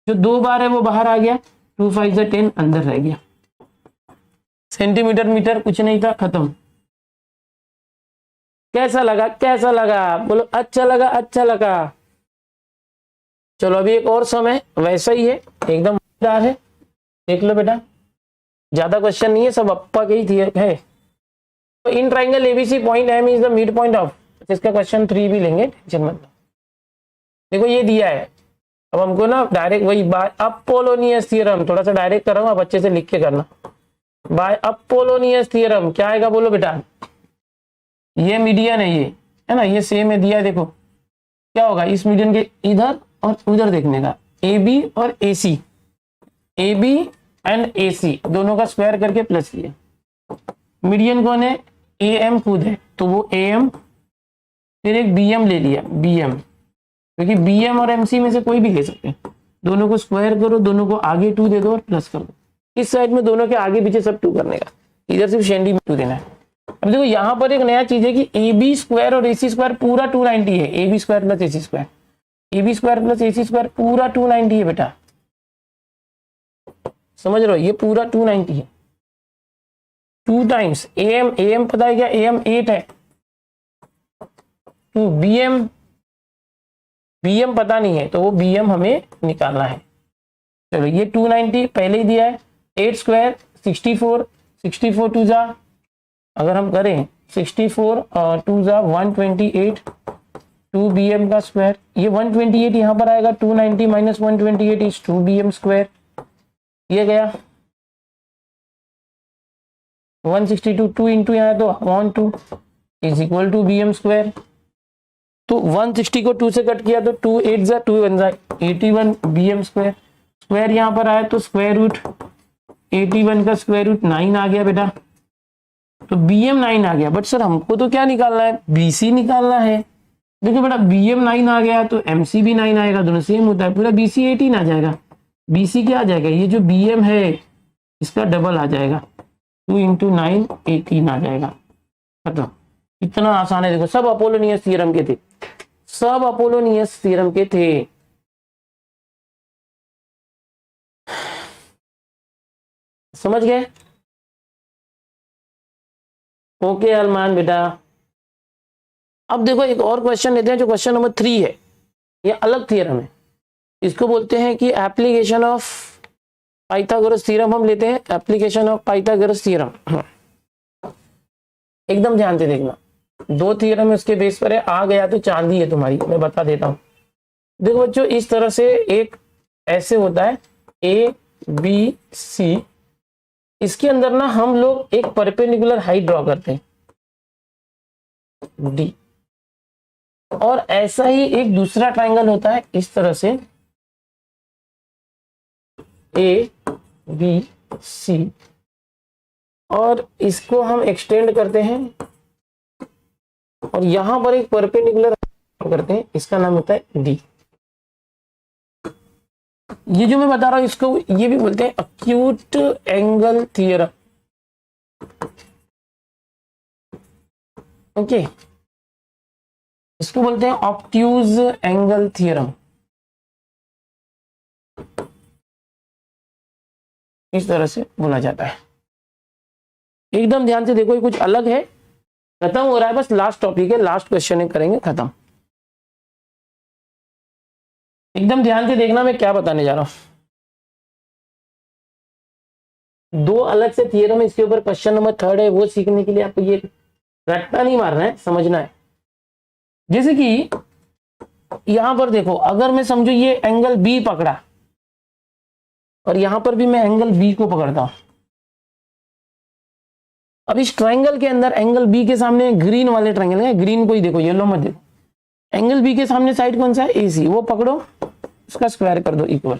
जो 2 बार है वो बाहर आ गया, 2 5 10 अंदर रह गया, सेंटीमीटर मीटर कुछ नहीं था, खत्म। कैसा लगा? कैसा लगा? बोलो अच्छा लगा, अच्छा लगा। चलो अभी एक और सम है, वैसा ही है, एकदम मजेदार है, देख लो बेटा, ज्यादा क्वेश्चन नहीं है, सब अप्पा के ही है। तो in triangle ABC point M is the mid point of, इसका क्वेश्चन 3 भी लेंगे, टेंशन मत लो। देखो ये दिया है, अब हमको ना डायरेक्ट वही बाय अपोलोनियस थ्योरम, थोड़ा सा डायरेक्ट कर रहा हूँ, आप अच्छे से लिख के करना, बाय अपोलोनियस थ्योरम क्या आएगा बोलो बेटा? ये मीडियन है, ये है ना, ये सेम है दिया है, देखो क्या होगा, इस मीडियन के इधर और उधर देखने का, ए बी और ए सी, ए बी एंड ए सी दोनों का स्क्वायर करके प्लस किया, मीडियन कौन है? ए एम खुद है, तो वो ए एम, फिर एक बी एम ले लिया, बी एम, क्योंकि बी एम और एम सी में से कोई भी ले सकते हैं, दोनों को स्क्वायर करो, दोनों को आगे 2 दे दो और प्लस कर दो, इस साइड में दोनों के आगे पीछे सब 2 करने का, इधर सिर्फ शेंडी में 2 देना है। अब देखो यहाँ पर एक नया चीज है कि ए बी स्क्वायर और ए सी स्क्वायर पूरा 290 है, A B square plus A C square, A B square plus A C square पूरा 290 है बेटा, समझ रहे हो, ये पूरा 290 है, 2 टाइम्स ए एम पता है क्या? ए एम 8 है, 2 बी एम पता नहीं है, तो वो बी एम हमें निकालना है। चलो ये 290 पहले ही दिया है, 8 स्क्वायर 64, 64 टू जा, अगर हम करें 64 टू जा 128, 2 बी एम का स्क्वायर, ये 128 यहाँ पर आएगा, 290 minus 128 is 2 B M square, ये गया 162, 2 इंटू यहाँ तो 1 2 is equal to B M square, तो 160 को 2 से कट किया तो 2 8 जा 2 1 जा 81 बी एम स्क्वायर, स्क्वायर यहाँ पर आया तो स्क्वायर रूट 81 का स्क्वायर रूट 9 आ गया बेटा, तो बी एम 9 आ गया, बट सर हमको तो क्या निकालना है? बी सी निकालना है। देखो बेटा बी एम 9 आ गया तो एम सी भी 9 आएगा, दोनों सेम होता है, पूरा बी सी 18 आ जाएगा, बी सी क्या आ जाएगा? ये जो बी एम है इसका डबल आ जाएगा, 2 इंटू 9 18 आ जाएगा, खत्म। इतना आसान है, देखो सब अपोलोनियस थ्योरम के थे, सब अपोलोनियस थ्योरम के थे। समझ गए? ओके अरमान बेटा। अब देखो एक और क्वेश्चन लेते हैं जो क्वेश्चन नंबर 3 है। ये अलग थ्योरम है, इसको बोलते हैं कि एप्लीकेशन ऑफ पाइथागोरस थ्योरम। हम लेते हैं एप्लीकेशन ऑफ पाइथागोरस थ्योरम। एकदम ध्यान से देखना, दो थ्योरम उसके बेस पर है। आ गया तो चांदी है तुम्हारी, मैं बता देता हूं। देखो बच्चों, इस तरह से एक ऐसे होता है ए बी सी, इसके अंदर ना हम लोग एक परपेंडिकुलर हाइट ड्रॉ करते हैं डी, और ऐसा ही एक दूसरा ट्राइंगल होता है इस तरह से ए बी सी, और इसको हम एक्सटेंड करते हैं और यहां पर एक परपेंडिकुलर करते हैं, इसका नाम होता है डी। ये जो मैं बता रहा हूं इसको ये भी बोलते हैं अक्यूट एंगल थ्योरम। ओके, इसको बोलते हैं ऑब्ट्यूज एंगल थ्योरम। इस तरह से बोला जाता है। एकदम ध्यान से देखो, ये कुछ अलग है, खत्म हो रहा है, बस लास्ट टॉपिक है, लास्ट क्वेश्चन करेंगे, खत्म। एकदम ध्यान से देखना मैं क्या बताने जा रहा हूं। दो अलग से थियरम है, इसके ऊपर क्वेश्चन नंबर 3 है, वो सीखने के लिए आपको ये रट्टा नहीं मारना है, समझना है। जैसे कि यहां पर देखो, अगर मैं समझो ये एंगल बी पकड़ा और यहां पर भी मैं एंगल बी को पकड़ता हूं। अब इस ट्राइंगल के अंदर एंगल बी के सामने ग्रीन वाले ट्राइंगल है, ग्रीन को ही देखो, येलो मत देखो। एंगल बी के सामने साइड कौन सा है? एसी, वो पकड़ो, उसका स्क्वायर कर दो इक्वल।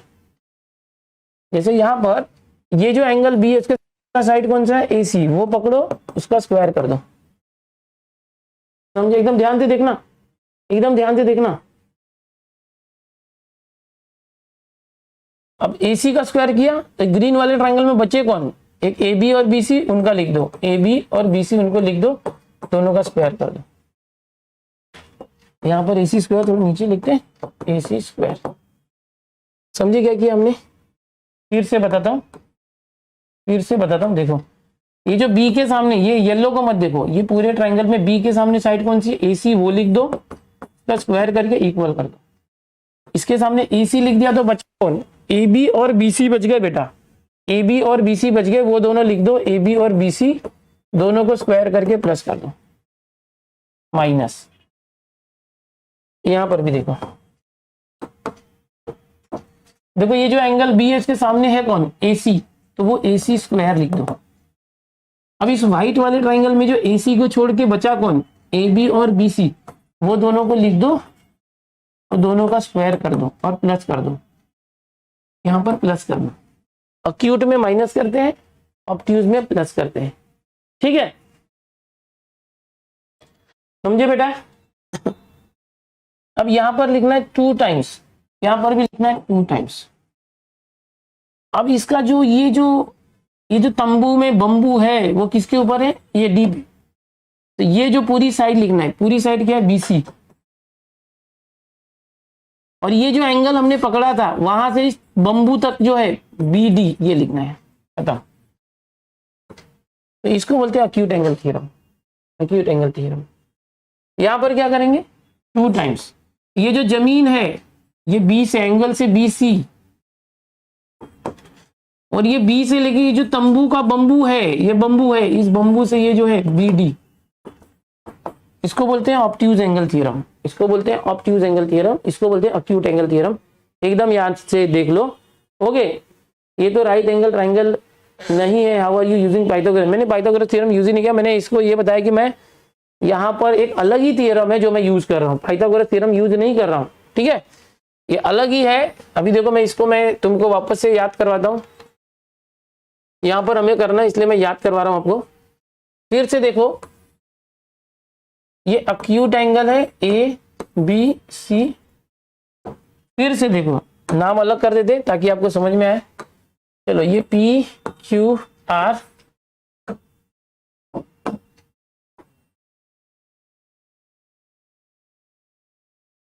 जैसे यहां पर ये जो एंगल बी है उसके साइड कौन सा है? एसी, वो पकड़ो, उसका स्क्वायर कर दो। समझे? एकदम ध्यान से देखना, एकदम ध्यान से देखना। अब AC का स्क्वायर किया तो ग्रीन वाले ट्रायंगल में बचे कौन? एक AB और BC, उनका लिख दो, AB और BC उनको लिख दो, दोनों का स्क्वायर कर दो। यहां पर AC स्क्वायर थोड़ा नीचे लिखते हैं, AC स्क्वायर। समझे क्या किया हमने? फिर से बताता हूं, देखो ये जो B के सामने, ये येलो को मत देखो, ये पूरे ट्रायंगल में B के सामने साइड कौन सी? AC, वो लिख दो, उसका स्क्वायर करके इक्वल कर दो। इसके सामने AC लिख दिया तो बचा कौन? AB और BC बच गए बेटा, AB और BC बच गए, वो दोनों लिख दो, AB और BC दोनों को स्क्वायर करके प्लस कर दो, माइनस। यहां पर भी देखो, देखो ये जो एंगल B है इसके सामने है कौन? AC, तो वो AC स्क्वायर लिख दो। अब इस व्हाइट वाले ट्राइंगल में जो AC को छोड़ के बचा कौन? AB और BC, वो दोनों को लिख दो और दोनों का स्क्वायर कर दो और प्लस कर दो, यहां पर प्लस कर दो। अक्यूट में माइनस करते हैं, ऑब्ट्यूज में प्लस करते हैं, ठीक है? समझे बेटा? अब यहां पर लिखना है 2 टाइम्स, यहां पर भी लिखना है 2 टाइम्स। अब इसका जो ये जो तंबू में बंबू है वो किसके ऊपर है? ये डी। तो ये जो पूरी साइड लिखना है, पूरी साइड क्या है? BC। और ये जो एंगल हमने पकड़ा था वहां से इस बंबू तक जो है BD, ये लिखना है, खत्म। तो इसको बोलते हैं acute angle theorem, acute angle theorem. यहां पर क्या करेंगे? 2 टाइम्स। ये जो जमीन है ये B से, एंगल से BC, और ये B से लेके ये जो तंबू का बंबू है, ये बंबू है, इस बंबू से ये जो है BD, इसको बोलते हैं ऑब्ट्यूज एंगल थ्योरम, इसको बोलते हैं ऑब्ट्यूज एंगल थ्योरम, इसको बोलते हैं अक्यूट एंगल थ्योरम। एकदम याद से देख लो। ओके, ये तो राइट एंगल ट्रायंगल नहीं है। How are you using Pythagoras? मैंने पाइथागोरस थ्योरम यूज ही नहीं किया, मैंने इसको ये बताया कि मैं यहाँ पर एक अलग ही थ्योरम है जो मैं यूज कर रहा हूँ, पाइथागोरस थ्योरम यूज नहीं कर रहा हूँ, ठीक है? ये अलग ही है। अभी देखो मैं तुमको वापस से याद करवाता हूँ, यहाँ पर हमें करना है इसलिए मैं याद करवा रहा हूँ आपको। फिर से देखो, ये अक्यूट एंगल है ABC। फिर से देखो, नाम अलग कर देते ताकि आपको समझ में आए। चलो, ये PQR,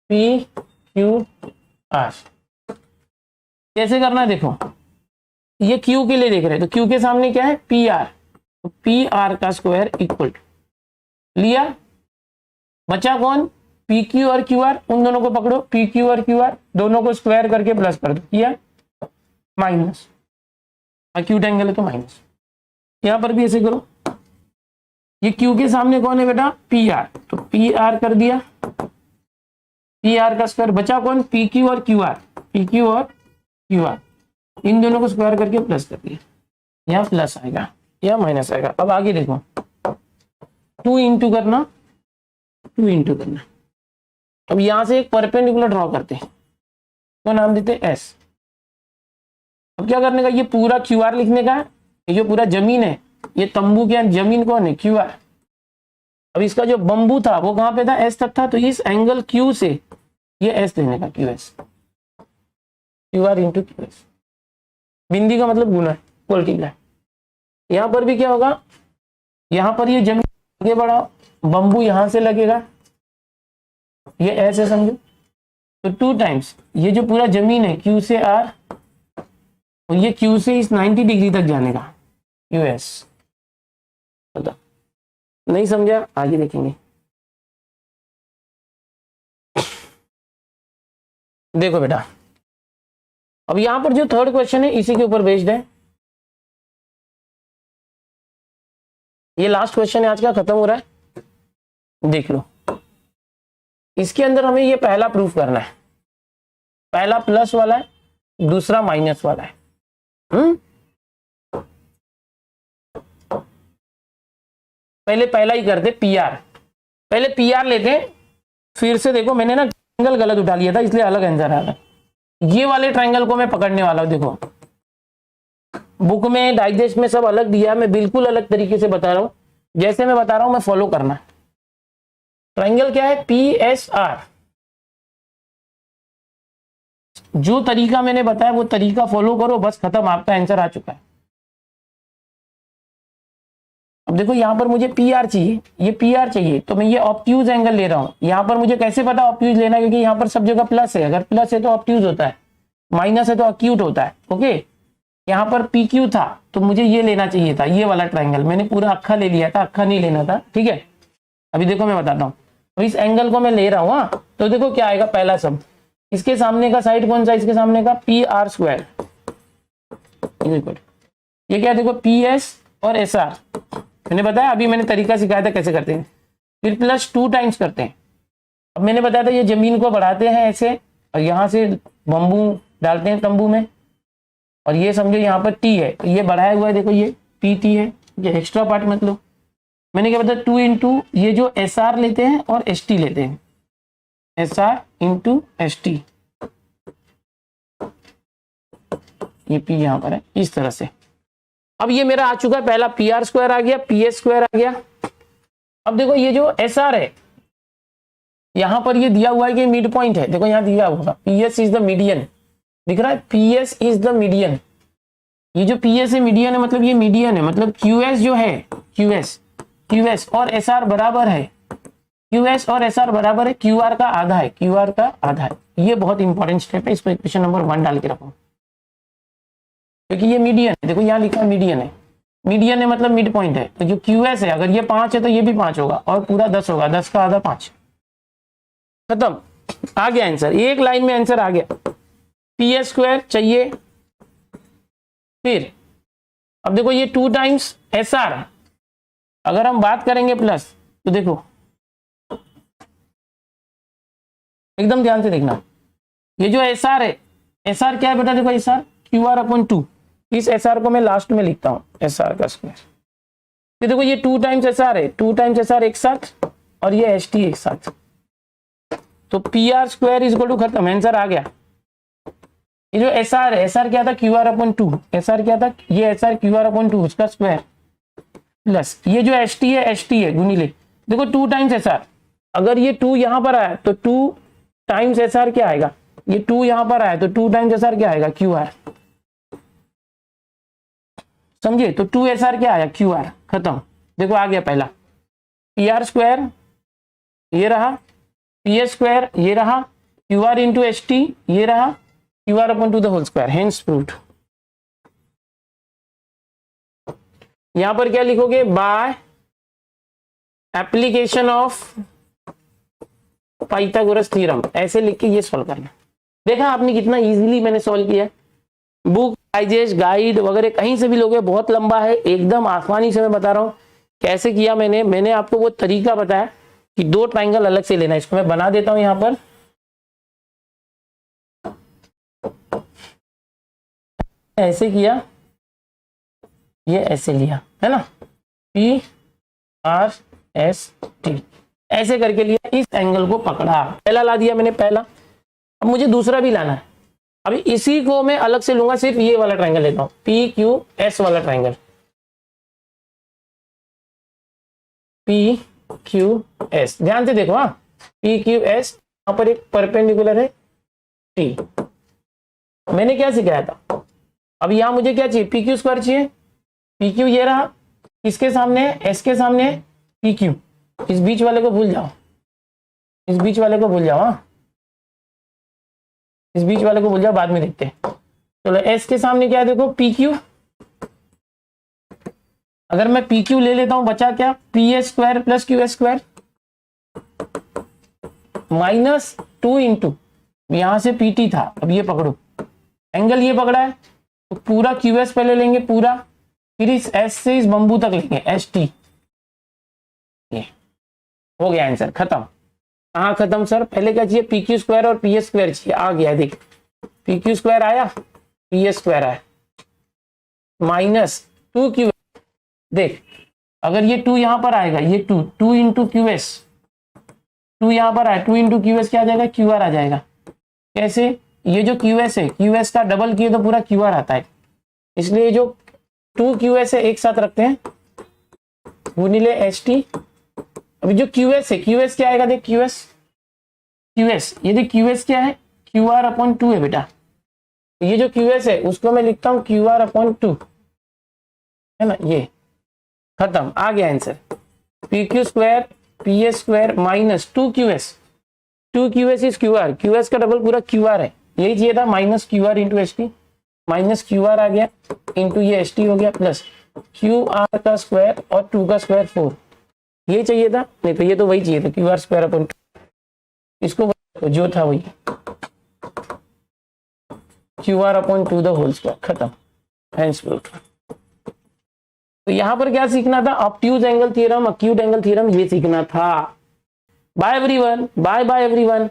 PQR कैसे करना है? देखो, ये क्यू के लिए देख रहे हैं, तो क्यू के सामने क्या है, पी आर, तो पी आर का स्क्वायर इक्वल लिया, बचा कौन, पी क्यू और क्यू आर, उन दोनों को पकड़ो, पी क्यू और क्यू आर दोनों को स्क्वायर करके प्लस कर दो, किया, माइनस, एक्यूट एंगल है तो माइनस, यहां पर भी ऐसे करो, ये क्यू के सामने कौन है बेटा, पी आर, तो पी आर कर दिया, पी आर का स्क्वायर, बचा कौन, पी क्यू और क्यू आर, पी क्यू और क्यू आर, इन दोनों को स्क्वायर करके प्लस कर दिया, यहाँ प्लस आएगा या माइनस आएगा। अब आगे देखो, 2 इंटू करना, 2 इंटू करना, अब यहां से एक परपेंडिकुलर ड्रॉ करते हैं, तो नाम देते हैं एस। अब क्या करने का, ये पूरा क्यू आर लिखने का है, ये जो पूरा जमीन है, ये तंबू के जमीन कौन है, क्यू आर। अब इसका जो बम्बू था वो कहां पे था, एस तक था, तो इस एंगल क्यू से ये एस लेने का, Q S, Q R into Q S, बिंदी का मतलब गुना, मल्टीप्लाई। यहां पर भी क्या होगा, यहां पर ये जमीन आगे बढ़ा, बम्बू यहां से लगेगा, ये एस है समझो, तो 2 टाइम्स ये जो पूरा जमीन है क्यू से आर, और ये क्यू से इस 90 डिग्री तक जाने का, यू एस। बता, नहीं समझा, आगे देखेंगे। देखो बेटा, अब यहां पर जो थर्ड क्वेश्चन है इसी के ऊपर बेस्ड है, ये लास्ट क्वेश्चन है आज का, खत्म हो रहा है, देख लो। इसके अंदर हमें ये पहला प्रूफ करना है, पहला प्लस वाला है, दूसरा माइनस वाला है। पहले पहला ही करते, पी आर, पहले पी आर लेते हैं, फिर से देखो मैंने ना ट्रायंगल गलत उठा लिया था, इसलिए अलग आंसर आ रहा है। ये वाले ट्रायंगल को मैं पकड़ने वाला हूं, देखो बुक में डाइजेस्ट में सब अलग दिया है, मैं बिल्कुल अलग तरीके से बता रहा हूं, जैसे मैं बता रहा हूं मैं फॉलो करना। ट्रायंगल क्या है, पी एस आर, जो तरीका मैंने बताया वो तरीका फॉलो करो, बस खत्म, आपका आंसर आ चुका है। अब देखो यहां पर मुझे पी आर चाहिए, ये पी आर चाहिए, तो मैं ये ऑब्ट्यूज एंगल ले रहा हूं। यहां पर मुझे कैसे पता ऑब्ट्यूज लेना है, क्योंकि यहां पर सब जगह प्लस है, अगर प्लस है तो ऑब्ट्यूज होता है, माइनस है तो अक्यूट होता है। ओके, यहां पर पी क्यू था तो मुझे ये लेना चाहिए था, ये वाला ट्रायंगल, मैंने पूरा अक्खा ले लिया था, अक्खा नहीं लेना था, ठीक है। अभी देखो मैं बताता हूँ, तो इस एंगल को मैं ले रहा हूँ, हाँ, तो देखो क्या आएगा, पहला सब, इसके सामने का साइड कौन सा, इसके सामने का पी आर स्क्वायर, ये क्या, देखो पी एस और एस आर, मैंने बताया, अभी मैंने तरीका सिखाया था कैसे करते हैं, फिर प्लस 2 टाइम्स करते हैं। अब मैंने बताया था ये जमीन को बढ़ाते हैं ऐसे, और यहां से बम्बू डालते हैं तंबू में, और ये समझो यहाँ पर टी है, ये बढ़ाया हुआ है, देखो ये पी टी है, ये एक्स्ट्रा पार्ट मत लो। मैंने क्या बताया, 2 इंटू ये जो एस आर लेते हैं और एस टी लेते हैं, S R into S T, ये पी यहाँ पर है, इस तरह से। अब ये मेरा आ चुका है, पहला पी आर स्क्वायर आ गया, पी एस स्क्वायर आ गया। अब देखो ये जो एस आर है, यहां पर ये दिया हुआ है कि मिड पॉइंट है, देखो यहां दिया होगा P S is the median, दिख रहा है, P S is the median, ये जो पी एस है मीडियन है, मतलब ये मीडियन है, मतलब क्यू एस जो है, क्यू एस और एस आर बराबर है, क्यू एस और एस आर बराबर है, क्यू आर का आधा है, क्यू आर का आधा है। ये बहुत इंपॉर्टेंट स्टेप है, इस पर क्वेश्चन नंबर 1 डाल के रखो, क्योंकि ये मीडियन है, देखो यहाँ लिखा मीडियन है मतलब मिड पॉइंट है, तो जो क्यू एस है, अगर ये 5 है तो ये भी 5 होगा, और पूरा 10 होगा, 10 का आधा 5, खत्म, आ गया आंसर, एक लाइन में आंसर आ गया। पी एस स्क्वायर चाहिए, फिर अब देखो ये 2 टाइम्स एस आर, अगर हम बात करेंगे प्लस, तो देखो एकदम ध्यान से देखना, ये जो एस आर है, एस आर क्या है बेटा, देखो S R Q R upon 2, इस एस आर को मैं लास्ट में लिखता हूं, एस आर का स्क्वायर। फिर देखो ये 2 टाइम्स एस आर है, 2 टाइम्स एस आर एक साथ, और ये एस टी एक साथ, तो P R square is equal to, खत्म, आंसर आ गया। ये जो एस आर है, एस आर क्या था, Q R upon 2, S R क्या था, ये S R Q R upon 2 उसका स्क्वायर, प्लस ये जो एस टी है गुनीले, देखो 2 टाइम्स एस आर, अगर ये 2 यहां पर आया तो 2 टाइम्स एस आर क्या आएगा, ये 2 यहां पर आया तो 2 टाइम्स एस आर क्या आएगा, क्यू आर, समझे, तो 2 एस आर क्या आया, क्यू आर, खत्म। देखो आ गया पहला, पी आर स्क्वायर ये रहा, पी एस स्क्वायर ये रहा, Q R into S T ये रहा, Q R upon 2 the whole square, hence proved. यहां पर क्या लिखोगे, by application of Pythagoras theorem, ऐसे लिख के ये सॉल्व करना। देखा आपने कितना इजीली मैंने सॉल्व किया। बुक, डाइजेस्ट, गाइड वगैरह कहीं से भी लोगे, बहुत लंबा है, एकदम आसानी से मैं बता रहा हूं कैसे किया मैंने आपको वो तरीका बताया कि दो ट्राइंगल अलग से लेना है। इसको मैं बना देता हूं यहां पर, ऐसे किया, ये ऐसे लिया है ना, PRST ऐसे करके लिया, इस एंगल को पकड़ा, पहला ला दिया मैंने पहला। अब मुझे दूसरा भी लाना है, अभी इसी को मैं अलग से लूंगा, सिर्फ ये वाला ट्राइंगल लेता हूं, PQS वाला ट्राइंगल, PQS ध्यान से देखो, हाँ PQS, यहां पर एक परपेंडिकुलर है T। मैंने क्या सिखाया था, अब यहां मुझे क्या चाहिए, PQ स्क्वायर चाहिए, PQ ये रहा, किसके सामने है, S के सामने है PQ, इस बीच वाले को भूल जाओ, इस बीच वाले को भूल जाओ, हाँ इस बीच वाले को भूल जाओ, बाद में देखते हैं। चलो S के सामने क्या है, देखो PQ, अगर मैं PQ ले लेता हूं बचा क्या, PS square plus QS square minus 2 into, यहां से PT था, अब ये पकड़ो, एंगल ये पकड़ा है तो पूरा QS पहले लेंगे पूरा, फिर इस S से इस बम्बू तक लेंगे ST, ये हो गया आंसर, खत्म। कहाँ खत्म सर, पहले क्या चाहिए, PQ स्क्वायर और PS स्क्वायर चाहिए, आ गया, देख PQ स्क्वायर आया, PS स्क्वायर आया, माइनस 2Q, देख अगर ये 2 यहां पर आएगा, ये 2 इंटू QS, 2 यहां पर आया, 2 इंटू QS क्या आ जाएगा, QR आ जाएगा। कैसे, ये जो QS है, QS का डबल किए तो पूरा QR आता है, इसलिए जो 2QS है एक साथ रखते हैं, गुणिले ST। अभी जो QS है, QS क्या आएगा, देख QS ये देख QS क्या है, QR/2 है बेटा, ये जो QS है उसको मैं लिखता हूं QR/2, है ना, ये खत्म, आ गया answer, PQ square PS square minus 2QS is QS का डबल पूरा QR है, यही चाहिए था, minus QR into ST, minus QR आ गया इंटू ये ST हो गया, प्लस QR का स्क्वायर और 2 का स्क्वायर 4, ये चाहिए था, नहीं तो ये तो वही चाहिए था, QR स्क्वायर/2, इसको जो था वही QR/2 द होल स्क्वायर, खत्म, हैंस प्रूफ। तो यहां पर क्या सीखना था, obtuse angle theorem, acute angle theorem, ये सीखना था। Bye everyone, bye everyone,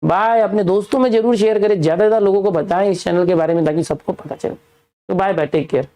bye. अपने दोस्तों में जरूर शेयर करें, ज्यादा लोगों को बताएं इस चैनल के बारे में ताकि सबको पता चले। तो बाय बाय, टेक केयर।